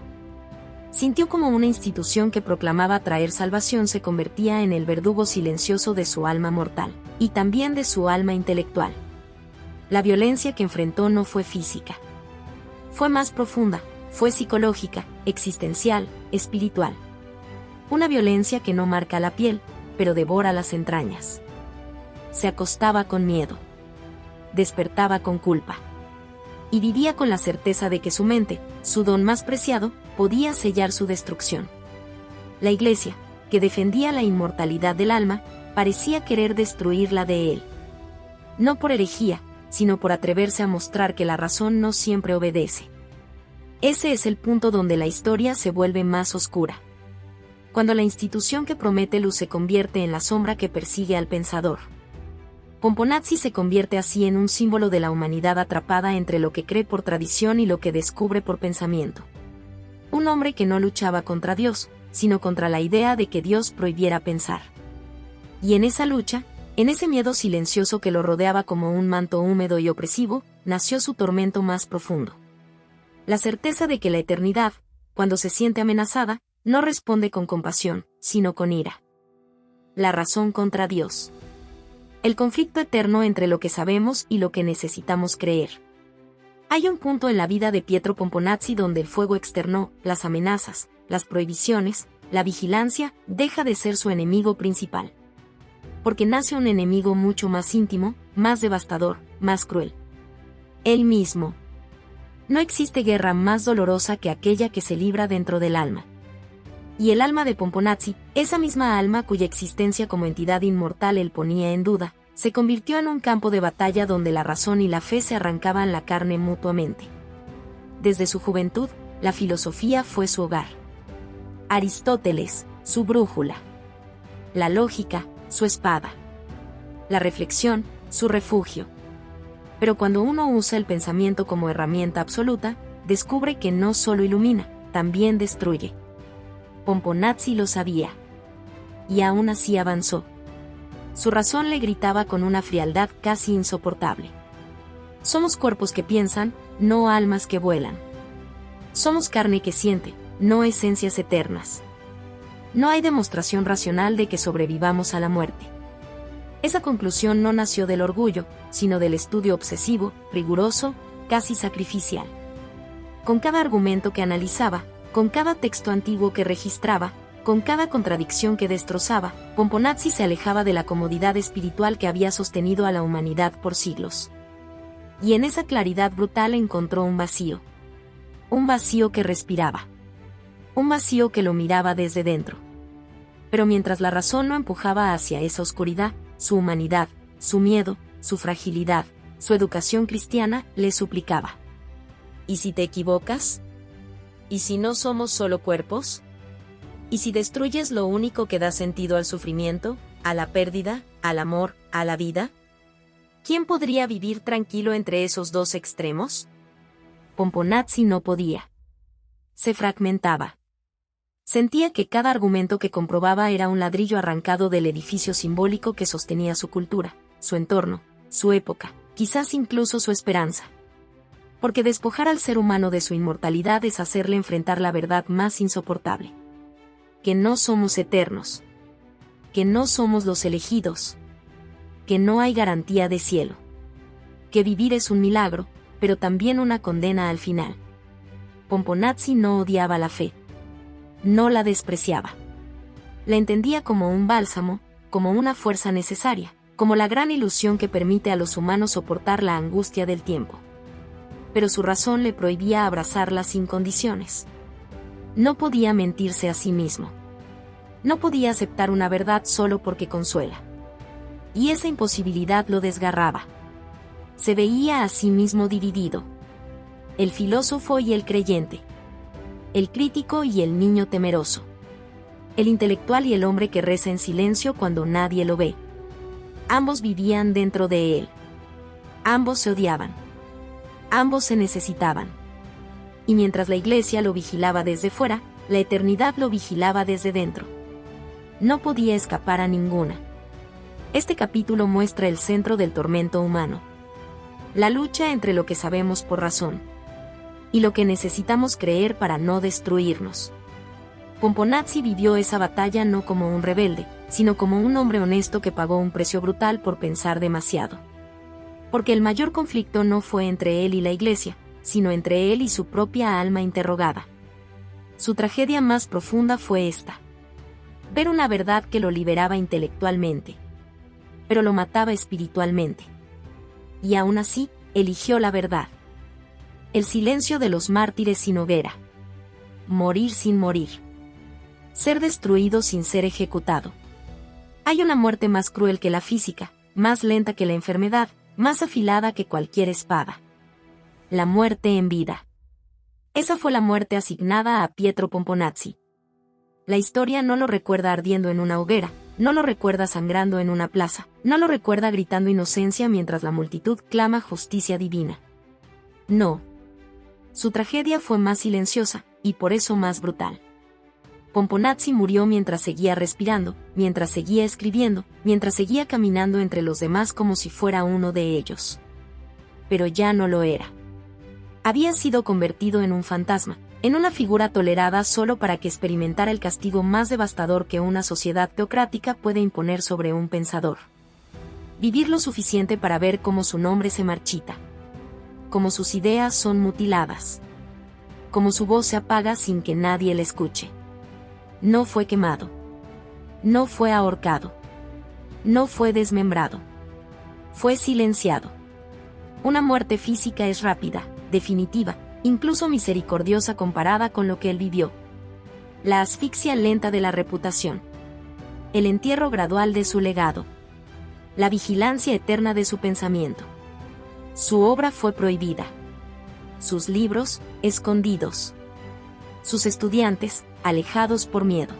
Sintió como una institución que proclamaba traer salvación se convertía en el verdugo silencioso de su alma mortal, y también de su alma intelectual. La violencia que enfrentó no fue física. Fue más profunda, fue psicológica, existencial, espiritual. Una violencia que no marca la piel, pero devora las entrañas. Se acostaba con miedo. Despertaba con culpa. Y vivía con la certeza de que su mente, su don más preciado, podía sellar su destrucción. La Iglesia, que defendía la inmortalidad del alma, parecía querer destruirla de él. No por herejía, sino por atreverse a mostrar que la razón no siempre obedece. Ese es el punto donde la historia se vuelve más oscura. Cuando la institución que promete luz se convierte en la sombra que persigue al pensador. Pomponazzi se convierte así en un símbolo de la humanidad atrapada entre lo que cree por tradición y lo que descubre por pensamiento. Un hombre que no luchaba contra Dios, sino contra la idea de que Dios prohibiera pensar. Y en esa lucha, en ese miedo silencioso que lo rodeaba como un manto húmedo y opresivo, nació su tormento más profundo. La certeza de que la eternidad, cuando se siente amenazada, no responde con compasión, sino con ira. La razón contra Dios. El conflicto eterno entre lo que sabemos y lo que necesitamos creer. Hay un punto en la vida de Pietro Pomponazzi donde el fuego externo, las amenazas, las prohibiciones, la vigilancia, deja de ser su enemigo principal. Porque nace un enemigo mucho más íntimo, más devastador, más cruel. Él mismo. No existe guerra más dolorosa que aquella que se libra dentro del alma. Y el alma de Pomponazzi, esa misma alma cuya existencia como entidad inmortal él ponía en duda, se convirtió en un campo de batalla donde la razón y la fe se arrancaban la carne mutuamente. Desde su juventud, la filosofía fue su hogar. Aristóteles, su brújula. La lógica, su espada. La reflexión, su refugio. Pero cuando uno usa el pensamiento como herramienta absoluta, descubre que no solo ilumina, también destruye. Pomponazzi lo sabía. Y aún así avanzó. Su razón le gritaba con una frialdad casi insoportable. Somos cuerpos que piensan, no almas que vuelan. Somos carne que siente, no esencias eternas. No hay demostración racional de que sobrevivamos a la muerte. Esa conclusión no nació del orgullo, sino del estudio obsesivo, riguroso, casi sacrificial. Con cada argumento que analizaba, con cada texto antiguo que registraba, con cada contradicción que destrozaba, Pomponazzi se alejaba de la comodidad espiritual que había sostenido a la humanidad por siglos. Y en esa claridad brutal encontró un vacío. Un vacío que respiraba. Un vacío que lo miraba desde dentro. Pero mientras la razón lo empujaba hacia esa oscuridad, su humanidad, su miedo, su fragilidad, su educación cristiana, le suplicaba. ¿Y si te equivocas? ¿Y si no somos solo cuerpos? ¿Y si destruyes lo único que da sentido al sufrimiento, a la pérdida, al amor, a la vida? ¿Quién podría vivir tranquilo entre esos dos extremos? Pomponazzi no podía. Se fragmentaba. Sentía que cada argumento que comprobaba era un ladrillo arrancado del edificio simbólico que sostenía su cultura, su entorno, su época, quizás incluso su esperanza. Porque despojar al ser humano de su inmortalidad es hacerle enfrentar la verdad más insoportable. Que no somos eternos. Que no somos los elegidos. Que no hay garantía de cielo. Que vivir es un milagro, pero también una condena al final. Pomponazzi no odiaba la fe. No la despreciaba. La entendía como un bálsamo, como una fuerza necesaria, como la gran ilusión que permite a los humanos soportar la angustia del tiempo. Pero su razón le prohibía abrazarla sin condiciones. No podía mentirse a sí mismo. No podía aceptar una verdad solo porque consuela. Y esa imposibilidad lo desgarraba. Se veía a sí mismo dividido. El filósofo y el creyente. El crítico y el niño temeroso. El intelectual y el hombre que reza en silencio cuando nadie lo ve. Ambos vivían dentro de él. Ambos se odiaban. Ambos se necesitaban. Y mientras la iglesia lo vigilaba desde fuera, la eternidad lo vigilaba desde dentro. No podía escapar a ninguna. Este capítulo muestra el centro del tormento humano. La lucha entre lo que sabemos por razón y lo que necesitamos creer para no destruirnos. Pomponazzi vivió esa batalla no como un rebelde, sino como un hombre honesto que pagó un precio brutal por pensar demasiado. Porque el mayor conflicto no fue entre él y la iglesia, sino entre él y su propia alma interrogada. Su tragedia más profunda fue esta. Ver una verdad que lo liberaba intelectualmente, pero lo mataba espiritualmente. Y aún así, eligió la verdad. El silencio de los mártires sin hoguera. Morir sin morir. Ser destruido sin ser ejecutado. Hay una muerte más cruel que la física, más lenta que la enfermedad, más afilada que cualquier espada. La muerte en vida. Esa fue la muerte asignada a Pietro Pomponazzi. La historia no lo recuerda ardiendo en una hoguera, no lo recuerda sangrando en una plaza, no lo recuerda gritando inocencia mientras la multitud clama justicia divina. No. Su tragedia fue más silenciosa, y por eso más brutal. Pomponazzi murió mientras seguía respirando, mientras seguía escribiendo, mientras seguía caminando entre los demás como si fuera uno de ellos. Pero ya no lo era. Había sido convertido en un fantasma, en una figura tolerada solo para que experimentara el castigo más devastador que una sociedad teocrática puede imponer sobre un pensador. Vivir lo suficiente para ver cómo su nombre se marchita. Cómo sus ideas son mutiladas. Cómo su voz se apaga sin que nadie le escuche. No fue quemado. No fue ahorcado. No fue desmembrado. Fue silenciado. Una muerte física es rápida, definitiva, incluso misericordiosa comparada con lo que él vivió. La asfixia lenta de la reputación. El entierro gradual de su legado. La vigilancia eterna de su pensamiento. Su obra fue prohibida. Sus libros, escondidos. Sus estudiantes, alejados por miedo.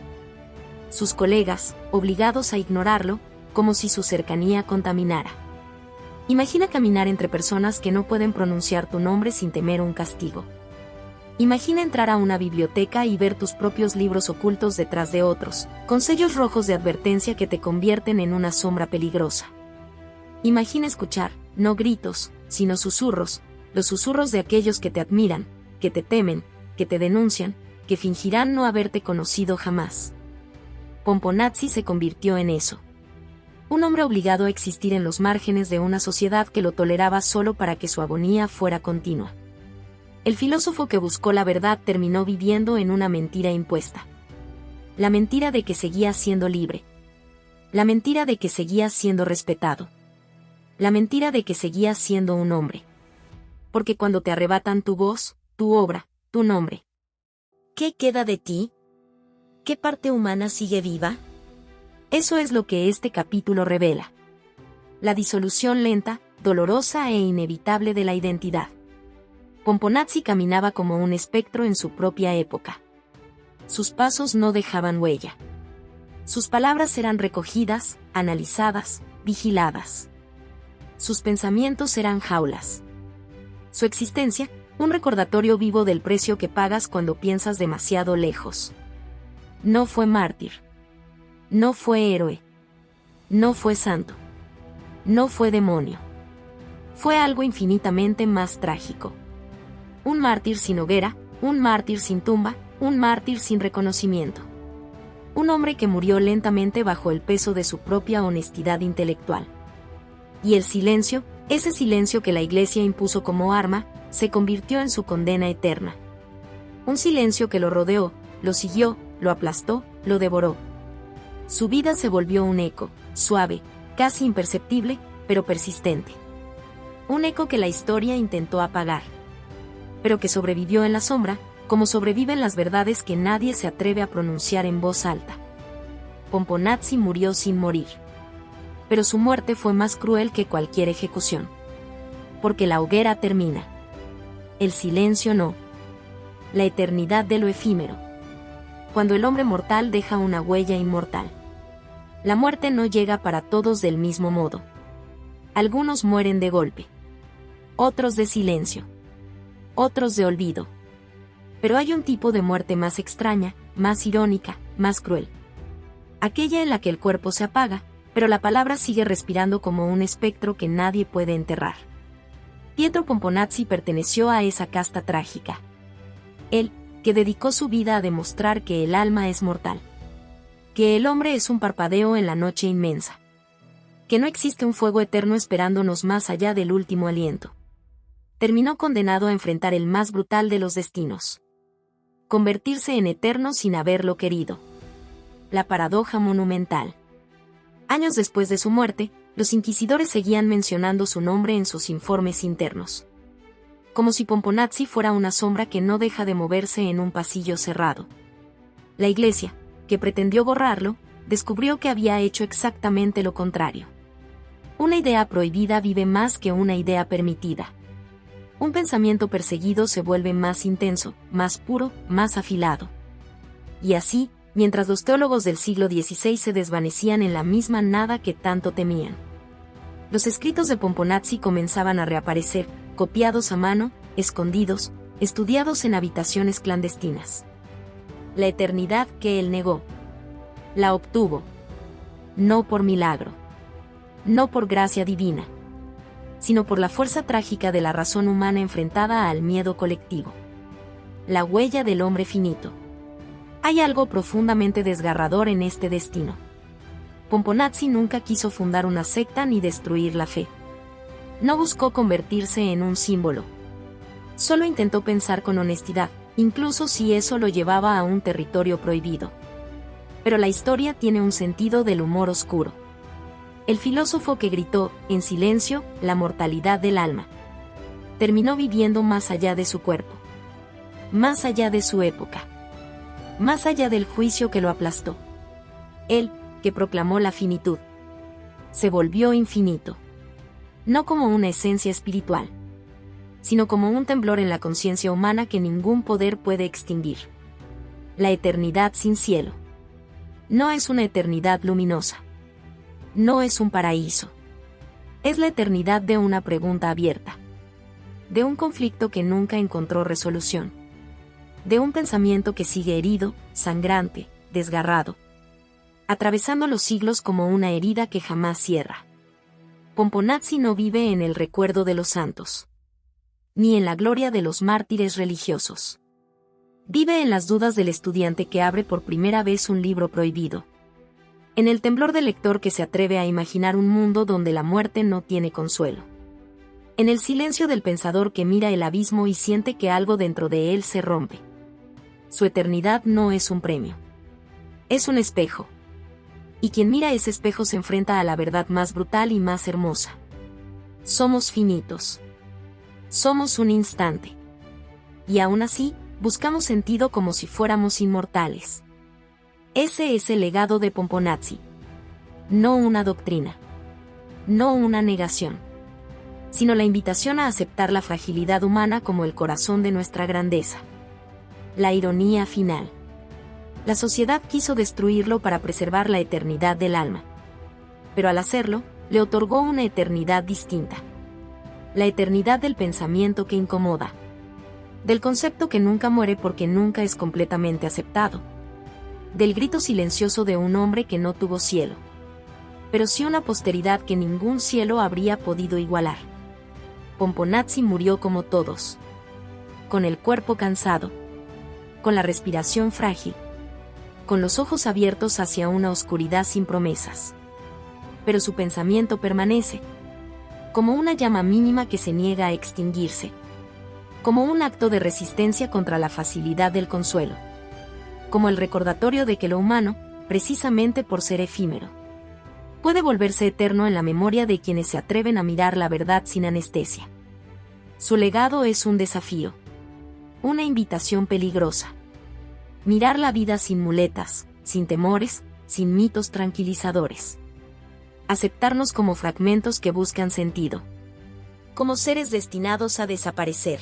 Sus colegas, obligados a ignorarlo, como si su cercanía contaminara. Imagina caminar entre personas que no pueden pronunciar tu nombre sin temer un castigo. Imagina entrar a una biblioteca y ver tus propios libros ocultos detrás de otros, con sellos rojos de advertencia que te convierten en una sombra peligrosa. Imagina escuchar, no gritos, sino susurros, los susurros de aquellos que te admiran, que te temen, que te denuncian, que fingirán no haberte conocido jamás. Pomponazzi se convirtió en eso. Un hombre obligado a existir en los márgenes de una sociedad que lo toleraba solo para que su agonía fuera continua. El filósofo que buscó la verdad terminó viviendo en una mentira impuesta. La mentira de que seguía siendo libre. La mentira de que seguía siendo respetado. La mentira de que seguía siendo un hombre. Porque cuando te arrebatan tu voz, tu obra, tu nombre, ¿qué queda de ti? ¿Qué parte humana sigue viva? Eso es lo que este capítulo revela. La disolución lenta, dolorosa e inevitable de la identidad. Pomponazzi caminaba como un espectro en su propia época. Sus pasos no dejaban huella. Sus palabras eran recogidas, analizadas, vigiladas. Sus pensamientos eran jaulas. Su existencia, un recordatorio vivo del precio que pagas cuando piensas demasiado lejos. No fue mártir. No fue héroe. No fue santo. No fue demonio. Fue algo infinitamente más trágico. Un mártir sin hoguera, un mártir sin tumba, un mártir sin reconocimiento. Un hombre que murió lentamente bajo el peso de su propia honestidad intelectual. Y el silencio, ese silencio que la Iglesia impuso como arma, se convirtió en su condena eterna. Un silencio que lo rodeó, lo siguió, lo aplastó, lo devoró. Su vida se volvió un eco, suave, casi imperceptible, pero persistente. Un eco que la historia intentó apagar, pero que sobrevivió en la sombra, como sobreviven las verdades que nadie se atreve a pronunciar en voz alta. Pomponazzi murió sin morir. Pero su muerte fue más cruel que cualquier ejecución. Porque la hoguera termina. El silencio no. La eternidad de lo efímero. Cuando el hombre mortal deja una huella inmortal. La muerte no llega para todos del mismo modo. Algunos mueren de golpe. Otros de silencio. Otros de olvido. Pero hay un tipo de muerte más extraña, más irónica, más cruel. Aquella en la que el cuerpo se apaga, pero la palabra sigue respirando como un espectro que nadie puede enterrar. Pietro Pomponazzi perteneció a esa casta trágica. Él, que dedicó su vida a demostrar que el alma es mortal. Que el hombre es un parpadeo en la noche inmensa. Que no existe un fuego eterno esperándonos más allá del último aliento. Terminó condenado a enfrentar el más brutal de los destinos. Convertirse en eterno sin haberlo querido. La paradoja monumental. Años después de su muerte, los inquisidores seguían mencionando su nombre en sus informes internos. Como si Pomponazzi fuera una sombra que no deja de moverse en un pasillo cerrado. La Iglesia, que pretendió borrarlo, descubrió que había hecho exactamente lo contrario. Una idea prohibida vive más que una idea permitida. Un pensamiento perseguido se vuelve más intenso, más puro, más afilado. Y así, mientras los teólogos del siglo XVI se desvanecían en la misma nada que tanto temían. Los escritos de Pomponazzi comenzaban a reaparecer, copiados a mano, escondidos, estudiados en habitaciones clandestinas. La eternidad que él negó. La obtuvo. No por milagro. No por gracia divina. Sino por la fuerza trágica de la razón humana enfrentada al miedo colectivo. La huella del hombre finito. Hay algo profundamente desgarrador en este destino. Pomponazzi nunca quiso fundar una secta ni destruir la fe. No buscó convertirse en un símbolo. Solo intentó pensar con honestidad, incluso si eso lo llevaba a un territorio prohibido. Pero la historia tiene un sentido del humor oscuro. El filósofo que gritó, en silencio, la mortalidad del alma. Terminó viviendo más allá de su cuerpo. Más allá de su época. Más allá del juicio que lo aplastó. Él, que proclamó la finitud. Se volvió infinito. No como una esencia espiritual, sino como un temblor en la conciencia humana que ningún poder puede extinguir. La eternidad sin cielo. No es una eternidad luminosa. No es un paraíso. Es la eternidad de una pregunta abierta, de un conflicto que nunca encontró resolución, de un pensamiento que sigue herido, sangrante, desgarrado, atravesando los siglos como una herida que jamás cierra. Pomponazzi no vive en el recuerdo de los santos, ni en la gloria de los mártires religiosos. Vive en las dudas del estudiante que abre por primera vez un libro prohibido, en el temblor del lector que se atreve a imaginar un mundo donde la muerte no tiene consuelo, en el silencio del pensador que mira el abismo y siente que algo dentro de él se rompe. Su eternidad no es un premio, es un espejo. Y quien mira ese espejo se enfrenta a la verdad más brutal y más hermosa. Somos finitos. Somos un instante. Y aún así, buscamos sentido como si fuéramos inmortales. Ese es el legado de Pomponazzi. No una doctrina. No una negación. Sino la invitación a aceptar la fragilidad humana como el corazón de nuestra grandeza. La ironía final. La sociedad quiso destruirlo para preservar la eternidad del alma. Pero al hacerlo, le otorgó una eternidad distinta. La eternidad del pensamiento que incomoda. Del concepto que nunca muere porque nunca es completamente aceptado. Del grito silencioso de un hombre que no tuvo cielo. Pero sí una posteridad que ningún cielo habría podido igualar. Pomponazzi murió como todos. Con el cuerpo cansado. Con la respiración frágil. Con los ojos abiertos hacia una oscuridad sin promesas. Pero su pensamiento permanece, como una llama mínima que se niega a extinguirse, como un acto de resistencia contra la facilidad del consuelo, como el recordatorio de que lo humano, precisamente por ser efímero, puede volverse eterno en la memoria de quienes se atreven a mirar la verdad sin anestesia. Su legado es un desafío, una invitación peligrosa. Mirar la vida sin muletas, sin temores, sin mitos tranquilizadores. Aceptarnos como fragmentos que buscan sentido. Como seres destinados a desaparecer.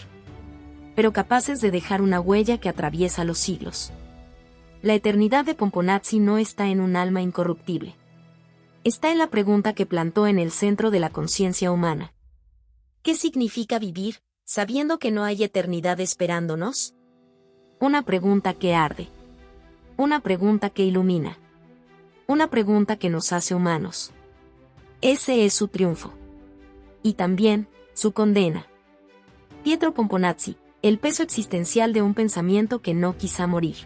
Pero capaces de dejar una huella que atraviesa los siglos. La eternidad de Pomponazzi no está en un alma incorruptible. Está en la pregunta que plantó en el centro de la conciencia humana. ¿Qué significa vivir, sabiendo que no hay eternidad esperándonos? Una pregunta que arde. Una pregunta que ilumina. Una pregunta que nos hace humanos. Ese es su triunfo. Y también, su condena. Pietro Pomponazzi, el peso existencial de un pensamiento que no quizá morir.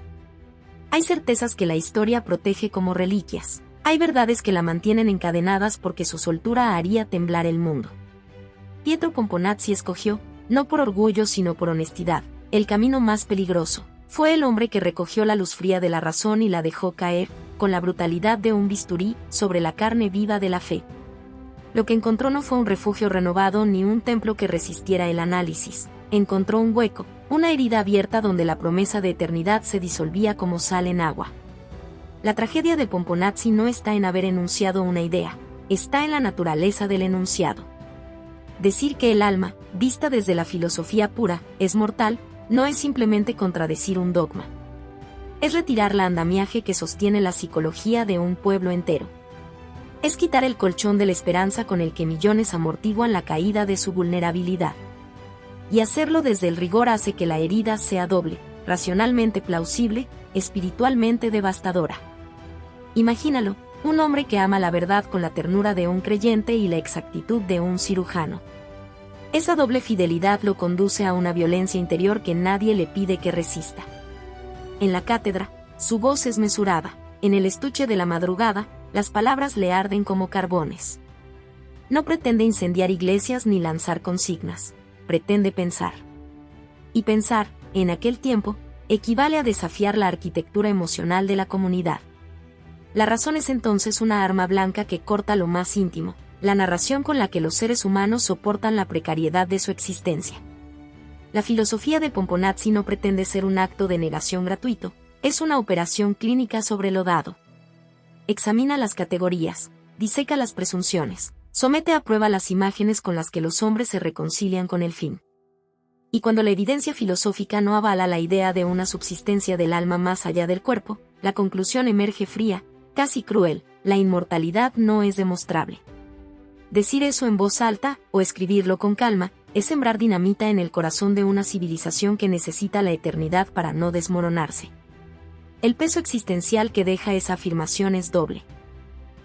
Hay certezas que la historia protege como reliquias. Hay verdades que la mantienen encadenadas porque su soltura haría temblar el mundo. Pietro Pomponazzi escogió, no por orgullo sino por honestidad, el camino más peligroso. Fue el hombre que recogió la luz fría de la razón y la dejó caer, con la brutalidad de un bisturí, sobre la carne viva de la fe. Lo que encontró no fue un refugio renovado ni un templo que resistiera el análisis. Encontró un hueco, una herida abierta donde la promesa de eternidad se disolvía como sal en agua. La tragedia de Pomponazzi no está en haber enunciado una idea, está en la naturaleza del enunciado. Decir que el alma, vista desde la filosofía pura, es mortal, no es simplemente contradecir un dogma. Es retirar la andamiaje que sostiene la psicología de un pueblo entero. Es quitar el colchón de la esperanza con el que millones amortiguan la caída de su vulnerabilidad. Y hacerlo desde el rigor hace que la herida sea doble, racionalmente plausible, espiritualmente devastadora. Imagínalo, un hombre que ama la verdad con la ternura de un creyente y la exactitud de un cirujano. Esa doble fidelidad lo conduce a una violencia interior que nadie le pide que resista. En la cátedra, su voz es mesurada, en el estuche de la madrugada, las palabras le arden como carbones. No pretende incendiar iglesias ni lanzar consignas, pretende pensar. Y pensar, en aquel tiempo, equivale a desafiar la arquitectura emocional de la comunidad. La razón es entonces una arma blanca que corta lo más íntimo, la narración con la que los seres humanos soportan la precariedad de su existencia. La filosofía de Pomponazzi no pretende ser un acto de negación gratuito, es una operación clínica sobre lo dado. Examina las categorías, diseca las presunciones, somete a prueba las imágenes con las que los hombres se reconcilian con el fin. Y cuando la evidencia filosófica no avala la idea de una subsistencia del alma más allá del cuerpo, la conclusión emerge fría, casi cruel: la inmortalidad no es demostrable. Decir eso en voz alta, o escribirlo con calma, es sembrar dinamita en el corazón de una civilización que necesita la eternidad para no desmoronarse. El peso existencial que deja esa afirmación es doble.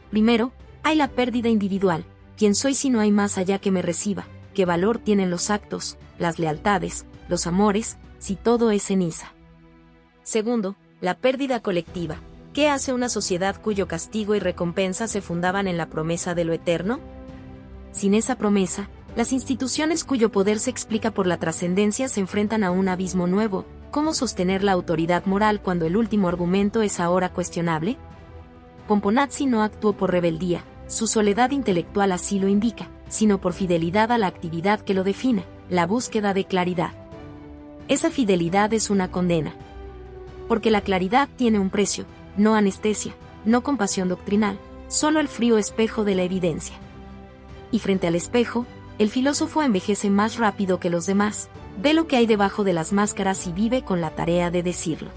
Primero, hay la pérdida individual. ¿Quién soy si no hay más allá que me reciba? ¿Qué valor tienen los actos, las lealtades, los amores, si todo es ceniza? Segundo, la pérdida colectiva. ¿Qué hace una sociedad cuyo castigo y recompensa se fundaban en la promesa de lo eterno? Sin esa promesa, las instituciones cuyo poder se explica por la trascendencia se enfrentan a un abismo nuevo. ¿Cómo sostener la autoridad moral cuando el último argumento es ahora cuestionable? Pomponazzi no actuó por rebeldía, su soledad intelectual así lo indica, sino por fidelidad a la actividad que lo define, la búsqueda de claridad. Esa fidelidad es una condena. Porque la claridad tiene un precio, no anestesia, no compasión doctrinal, solo el frío espejo de la evidencia. Y frente al espejo, el filósofo envejece más rápido que los demás, ve lo que hay debajo de las máscaras y vive con la tarea de decirlo.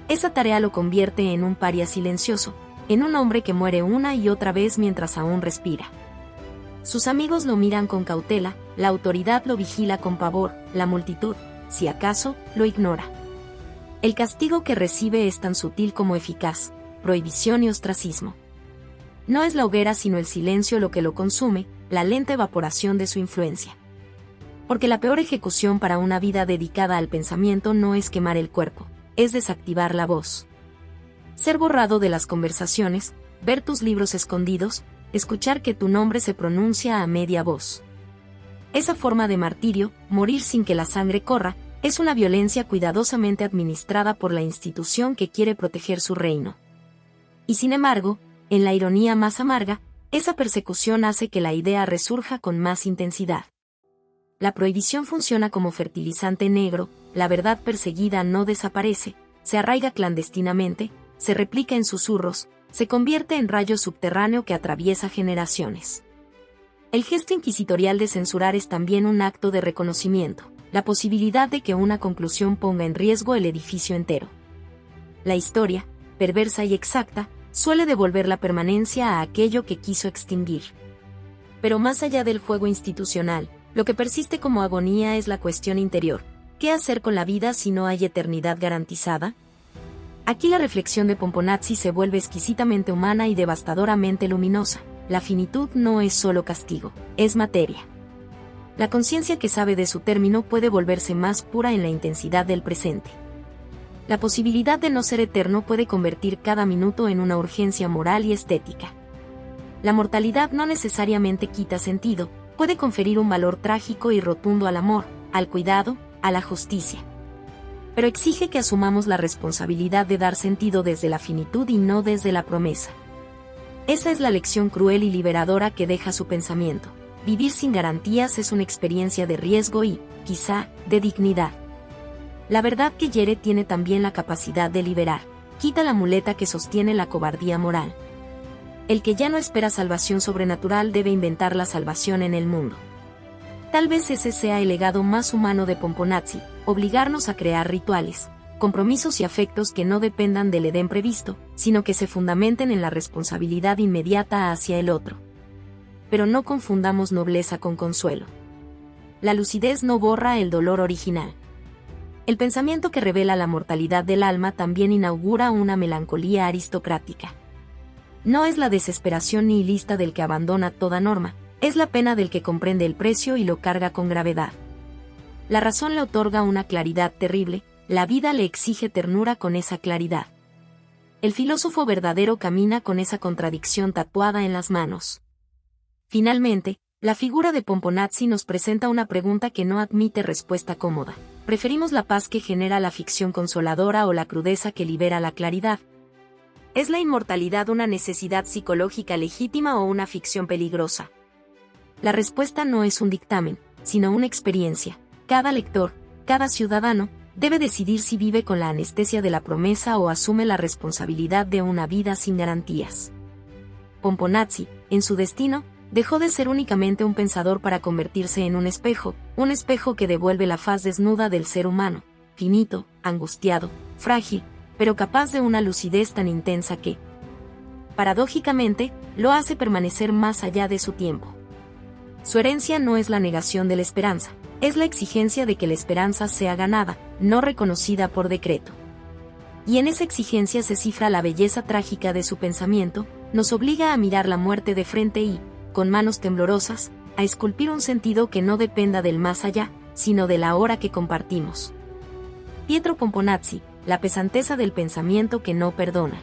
Esa tarea lo convierte en un paria silencioso, en un hombre que muere una y otra vez mientras aún respira. Sus amigos lo miran con cautela, la autoridad lo vigila con pavor, la multitud, si acaso, lo ignora. El castigo que recibe es tan sutil como eficaz, prohibición y ostracismo. No es la hoguera sino el silencio lo que lo consume, la lenta evaporación de su influencia. Porque la peor ejecución para una vida dedicada al pensamiento no es quemar el cuerpo, es desactivar la voz. Ser borrado de las conversaciones, ver tus libros escondidos, escuchar que tu nombre se pronuncia a media voz. Esa forma de martirio, morir sin que la sangre corra, es una violencia cuidadosamente administrada por la institución que quiere proteger su reino. Y sin embargo, en la ironía más amarga, esa persecución hace que la idea resurja con más intensidad. La prohibición funciona como fertilizante negro, la verdad perseguida no desaparece, se arraiga clandestinamente, se replica en susurros, se convierte en rayo subterráneo que atraviesa generaciones. El gesto inquisitorial de censurar es también un acto de reconocimiento, la posibilidad de que una conclusión ponga en riesgo el edificio entero. La historia, perversa y exacta, suele devolver la permanencia a aquello que quiso extinguir. Pero más allá del fuego institucional, lo que persiste como agonía es la cuestión interior. ¿Qué hacer con la vida si no hay eternidad garantizada? Aquí la reflexión de Pomponazzi se vuelve exquisitamente humana y devastadoramente luminosa. La finitud no es solo castigo, es materia. La conciencia que sabe de su término puede volverse más pura en la intensidad del presente. La posibilidad de no ser eterno puede convertir cada minuto en una urgencia moral y estética. La mortalidad no necesariamente quita sentido, puede conferir un valor trágico y rotundo al amor, al cuidado, a la justicia. Pero exige que asumamos la responsabilidad de dar sentido desde la finitud y no desde la promesa. Esa es la lección cruel y liberadora que deja su pensamiento. Vivir sin garantías es una experiencia de riesgo y, quizá, de dignidad. La verdad que hiere tiene también la capacidad de liberar, quita la muleta que sostiene la cobardía moral. El que ya no espera salvación sobrenatural debe inventar la salvación en el mundo. Tal vez ese sea el legado más humano de Pomponazzi, obligarnos a crear rituales, compromisos y afectos que no dependan del Edén previsto, sino que se fundamenten en la responsabilidad inmediata hacia el otro. Pero no confundamos nobleza con consuelo. La lucidez no borra el dolor original. El pensamiento que revela la mortalidad del alma también inaugura una melancolía aristocrática. No es la desesperación nihilista del que abandona toda norma, es la pena del que comprende el precio y lo carga con gravedad. La razón le otorga una claridad terrible, la vida le exige ternura con esa claridad. El filósofo verdadero camina con esa contradicción tatuada en las manos. Finalmente, la figura de Pomponazzi nos presenta una pregunta que no admite respuesta cómoda. ¿Preferimos la paz que genera la ficción consoladora o la crudeza que libera la claridad? ¿Es la inmortalidad una necesidad psicológica legítima o una ficción peligrosa? La respuesta no es un dictamen, sino una experiencia. Cada lector, cada ciudadano, debe decidir si vive con la anestesia de la promesa o asume la responsabilidad de una vida sin garantías. Pomponazzi, en su destino, dejó de ser únicamente un pensador para convertirse en un espejo que devuelve la faz desnuda del ser humano, finito, angustiado, frágil, pero capaz de una lucidez tan intensa que, paradójicamente, lo hace permanecer más allá de su tiempo. Su herencia no es la negación de la esperanza, es la exigencia de que la esperanza sea ganada, no reconocida por decreto. Y en esa exigencia se cifra la belleza trágica de su pensamiento, nos obliga a mirar la muerte de frente y, con manos temblorosas, a esculpir un sentido que no dependa del más allá, sino de la hora que compartimos. Pietro Pomponazzi, la pesanteza del pensamiento que no perdona.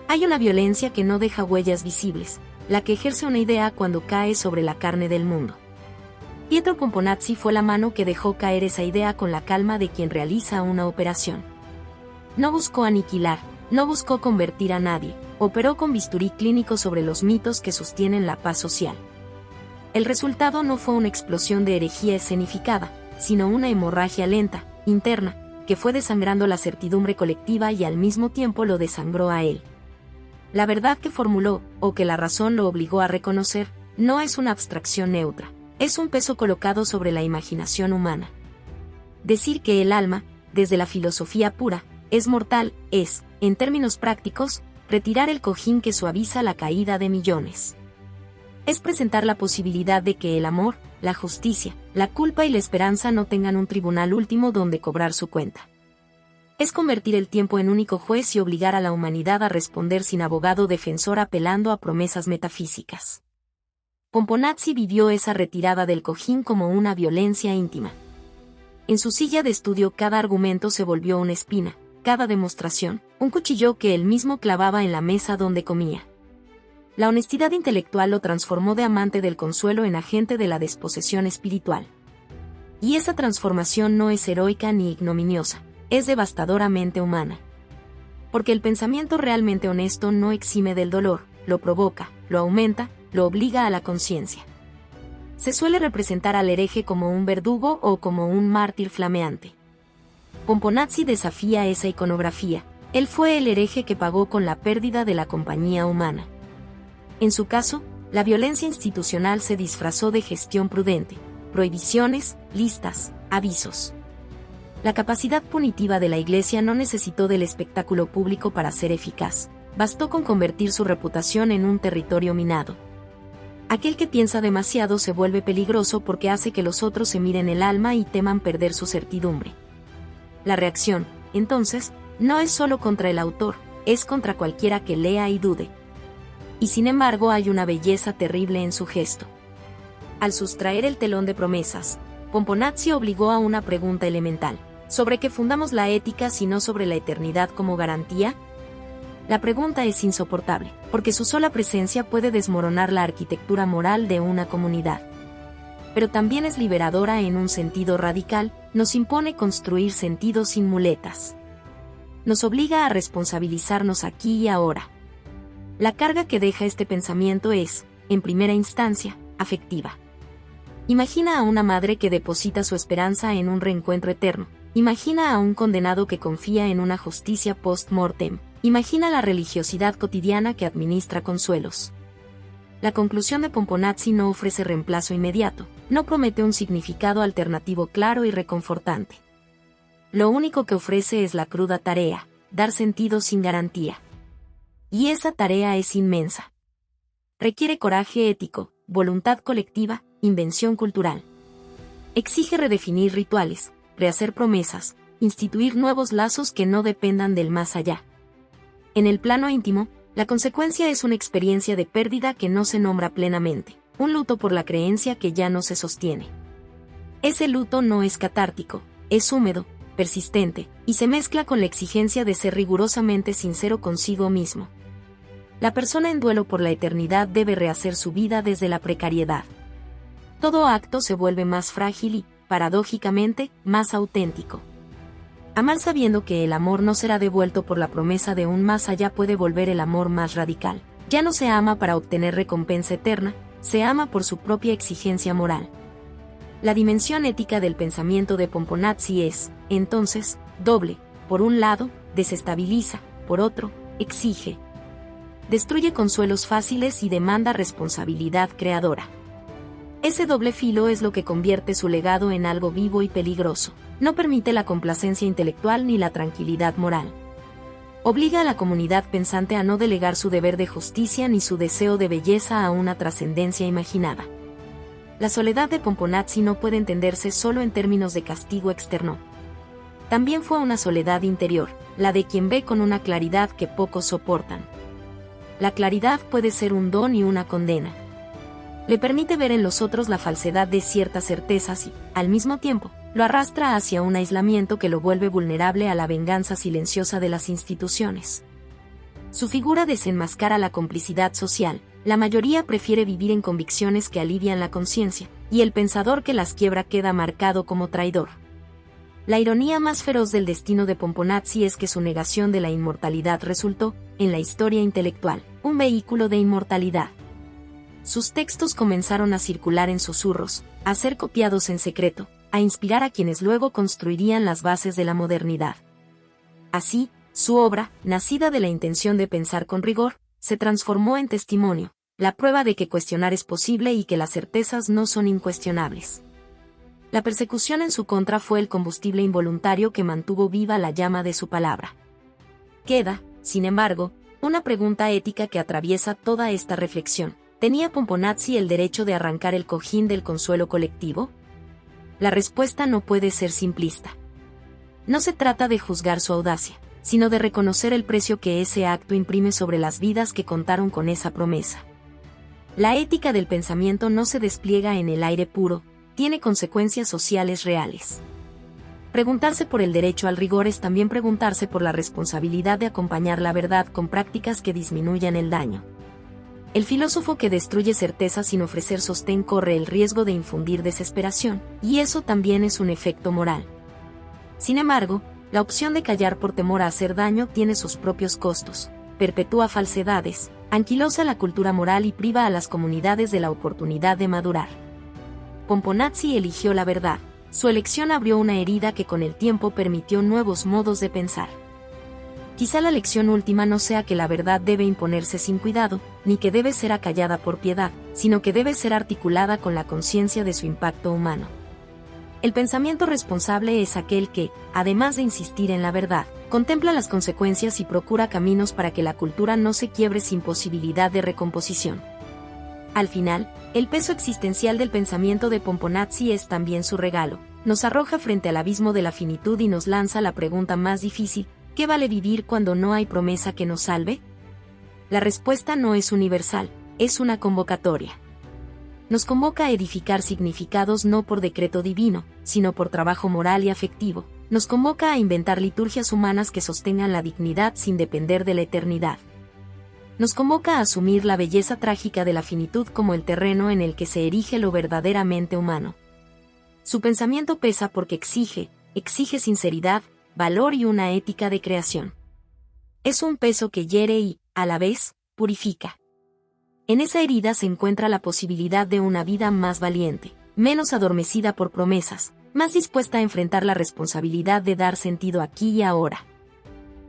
Hay una violencia que no deja huellas visibles, la que ejerce una idea cuando cae sobre la carne del mundo. Pietro Pomponazzi fue la mano que dejó caer esa idea con la calma de quien realiza una operación. No buscó aniquilar, no buscó convertir a nadie, operó con bisturí clínico sobre los mitos que sostienen la paz social. El resultado no fue una explosión de herejía escenificada, sino una hemorragia lenta, interna, que fue desangrando la certidumbre colectiva y al mismo tiempo lo desangró a él. La verdad que formuló, o que la razón lo obligó a reconocer, no es una abstracción neutra, es un peso colocado sobre la imaginación humana. Decir que el alma, desde la filosofía pura, es mortal, es, en términos prácticos, retirar el cojín que suaviza la caída de millones. Es presentar la posibilidad de que el amor, la justicia, la culpa y la esperanza no tengan un tribunal último donde cobrar su cuenta. Es convertir el tiempo en único juez y obligar a la humanidad a responder sin abogado defensor apelando a promesas metafísicas. Pomponazzi vivió esa retirada del cojín como una violencia íntima. En su silla de estudio cada argumento se volvió una espina, cada demostración, un cuchillo que él mismo clavaba en la mesa donde comía. La honestidad intelectual lo transformó de amante del consuelo en agente de la desposesión espiritual. Y esa transformación no es heroica ni ignominiosa, es devastadoramente humana. Porque el pensamiento realmente honesto no exime del dolor, lo provoca, lo aumenta, lo obliga a la conciencia. Se suele representar al hereje como un verdugo o como un mártir flameante. Pomponazzi desafía esa iconografía, él fue el hereje que pagó con la pérdida de la compañía humana. En su caso, la violencia institucional se disfrazó de gestión prudente, prohibiciones, listas, avisos. La capacidad punitiva de la Iglesia no necesitó del espectáculo público para ser eficaz, bastó con convertir su reputación en un territorio minado. Aquel que piensa demasiado se vuelve peligroso porque hace que los otros se miren el alma y teman perder su certidumbre. La reacción, entonces, no es solo contra el autor, es contra cualquiera que lea y dude. Y sin embargo hay una belleza terrible en su gesto. Al sustraer el telón de promesas, Pomponazzi obligó a una pregunta elemental: ¿sobre qué fundamos la ética si no sobre la eternidad como garantía? La pregunta es insoportable, porque su sola presencia puede desmoronar la arquitectura moral de una comunidad. Pero también es liberadora en un sentido radical, nos impone construir sentidos sin muletas. Nos obliga a responsabilizarnos aquí y ahora. La carga que deja este pensamiento es, en primera instancia, afectiva. Imagina a una madre que deposita su esperanza en un reencuentro eterno. Imagina a un condenado que confía en una justicia post-mortem. Imagina la religiosidad cotidiana que administra consuelos. La conclusión de Pomponazzi no ofrece reemplazo inmediato, no promete un significado alternativo claro y reconfortante. Lo único que ofrece es la cruda tarea, dar sentido sin garantía. Y esa tarea es inmensa. Requiere coraje ético, voluntad colectiva, invención cultural. Exige redefinir rituales, rehacer promesas, instituir nuevos lazos que no dependan del más allá. En el plano íntimo, la consecuencia es una experiencia de pérdida que no se nombra plenamente, un luto por la creencia que ya no se sostiene. Ese luto no es catártico, es húmedo, persistente, y se mezcla con la exigencia de ser rigurosamente sincero consigo mismo. La persona en duelo por la eternidad debe rehacer su vida desde la precariedad. Todo acto se vuelve más frágil y, paradójicamente, más auténtico. Amar sabiendo que el amor no será devuelto por la promesa de un más allá puede volver el amor más radical. Ya no se ama para obtener recompensa eterna, se ama por su propia exigencia moral. La dimensión ética del pensamiento de Pomponazzi es, entonces, doble: por un lado, desestabiliza, por otro, exige. Destruye consuelos fáciles y demanda responsabilidad creadora. Ese doble filo es lo que convierte su legado en algo vivo y peligroso. No permite la complacencia intelectual ni la tranquilidad moral. Obliga a la comunidad pensante a no delegar su deber de justicia ni su deseo de belleza a una trascendencia imaginada. La soledad de Pomponazzi no puede entenderse solo en términos de castigo externo. También fue una soledad interior, la de quien ve con una claridad que pocos soportan. La claridad puede ser un don y una condena. Le permite ver en los otros la falsedad de ciertas certezas y, al mismo tiempo, lo arrastra hacia un aislamiento que lo vuelve vulnerable a la venganza silenciosa de las instituciones. Su figura desenmascara la complicidad social. La mayoría prefiere vivir en convicciones que alivian la conciencia, y el pensador que las quiebra queda marcado como traidor. La ironía más feroz del destino de Pomponazzi es que su negación de la inmortalidad resultó, en la historia intelectual, un vehículo de inmortalidad. Sus textos comenzaron a circular en susurros, a ser copiados en secreto, a inspirar a quienes luego construirían las bases de la modernidad. Así, su obra, nacida de la intención de pensar con rigor, se transformó en testimonio, la prueba de que cuestionar es posible y que las certezas no son incuestionables. La persecución en su contra fue el combustible involuntario que mantuvo viva la llama de su palabra. Queda, sin embargo, una pregunta ética que atraviesa toda esta reflexión. ¿Tenía Pomponazzi el derecho de arrancar el cojín del consuelo colectivo? La respuesta no puede ser simplista. No se trata de juzgar su audacia, sino de reconocer el precio que ese acto imprime sobre las vidas que contaron con esa promesa. La ética del pensamiento no se despliega en el aire puro, tiene consecuencias sociales reales. Preguntarse por el derecho al rigor es también preguntarse por la responsabilidad de acompañar la verdad con prácticas que disminuyan el daño. El filósofo que destruye certezas sin ofrecer sostén corre el riesgo de infundir desesperación, y eso también es un efecto moral. Sin embargo, la opción de callar por temor a hacer daño tiene sus propios costos, perpetúa falsedades, anquilosa la cultura moral y priva a las comunidades de la oportunidad de madurar. Pomponazzi eligió la verdad, su elección abrió una herida que con el tiempo permitió nuevos modos de pensar. Quizá la lección última no sea que la verdad debe imponerse sin cuidado, ni que debe ser acallada por piedad, sino que debe ser articulada con la conciencia de su impacto humano. El pensamiento responsable es aquel que, además de insistir en la verdad, contempla las consecuencias y procura caminos para que la cultura no se quiebre sin posibilidad de recomposición. Al final, el peso existencial del pensamiento de Pomponazzi es también su regalo, nos arroja frente al abismo de la finitud y nos lanza la pregunta más difícil: ¿qué vale vivir cuando no hay promesa que nos salve? La respuesta no es universal, es una convocatoria. Nos convoca a edificar significados no por decreto divino, sino por trabajo moral y afectivo. Nos convoca a inventar liturgias humanas que sostengan la dignidad sin depender de la eternidad. Nos convoca a asumir la belleza trágica de la finitud como el terreno en el que se erige lo verdaderamente humano. Su pensamiento pesa porque exige sinceridad, valor y una ética de creación. Es un peso que hiere y, a la vez, purifica. En esa herida se encuentra la posibilidad de una vida más valiente, menos adormecida por promesas, más dispuesta a enfrentar la responsabilidad de dar sentido aquí y ahora.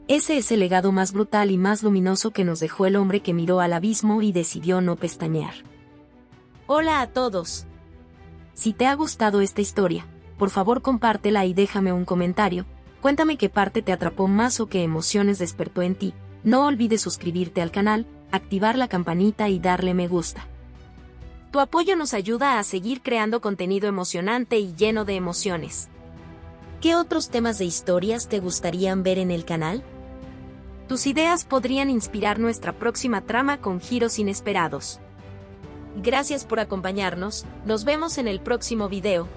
Ese es el legado más brutal y más luminoso que nos dejó el hombre que miró al abismo y decidió no pestañear. Hola a todos. Si te ha gustado esta historia, por favor compártela y déjame un comentario. Cuéntame qué parte te atrapó más o qué emociones despertó en ti. No olvides suscribirte al canal, activar la campanita y darle me gusta. Tu apoyo nos ayuda a seguir creando contenido emocionante y lleno de emociones. ¿Qué otros temas de historias te gustarían ver en el canal? Tus ideas podrían inspirar nuestra próxima trama con giros inesperados. Gracias por acompañarnos, nos vemos en el próximo video.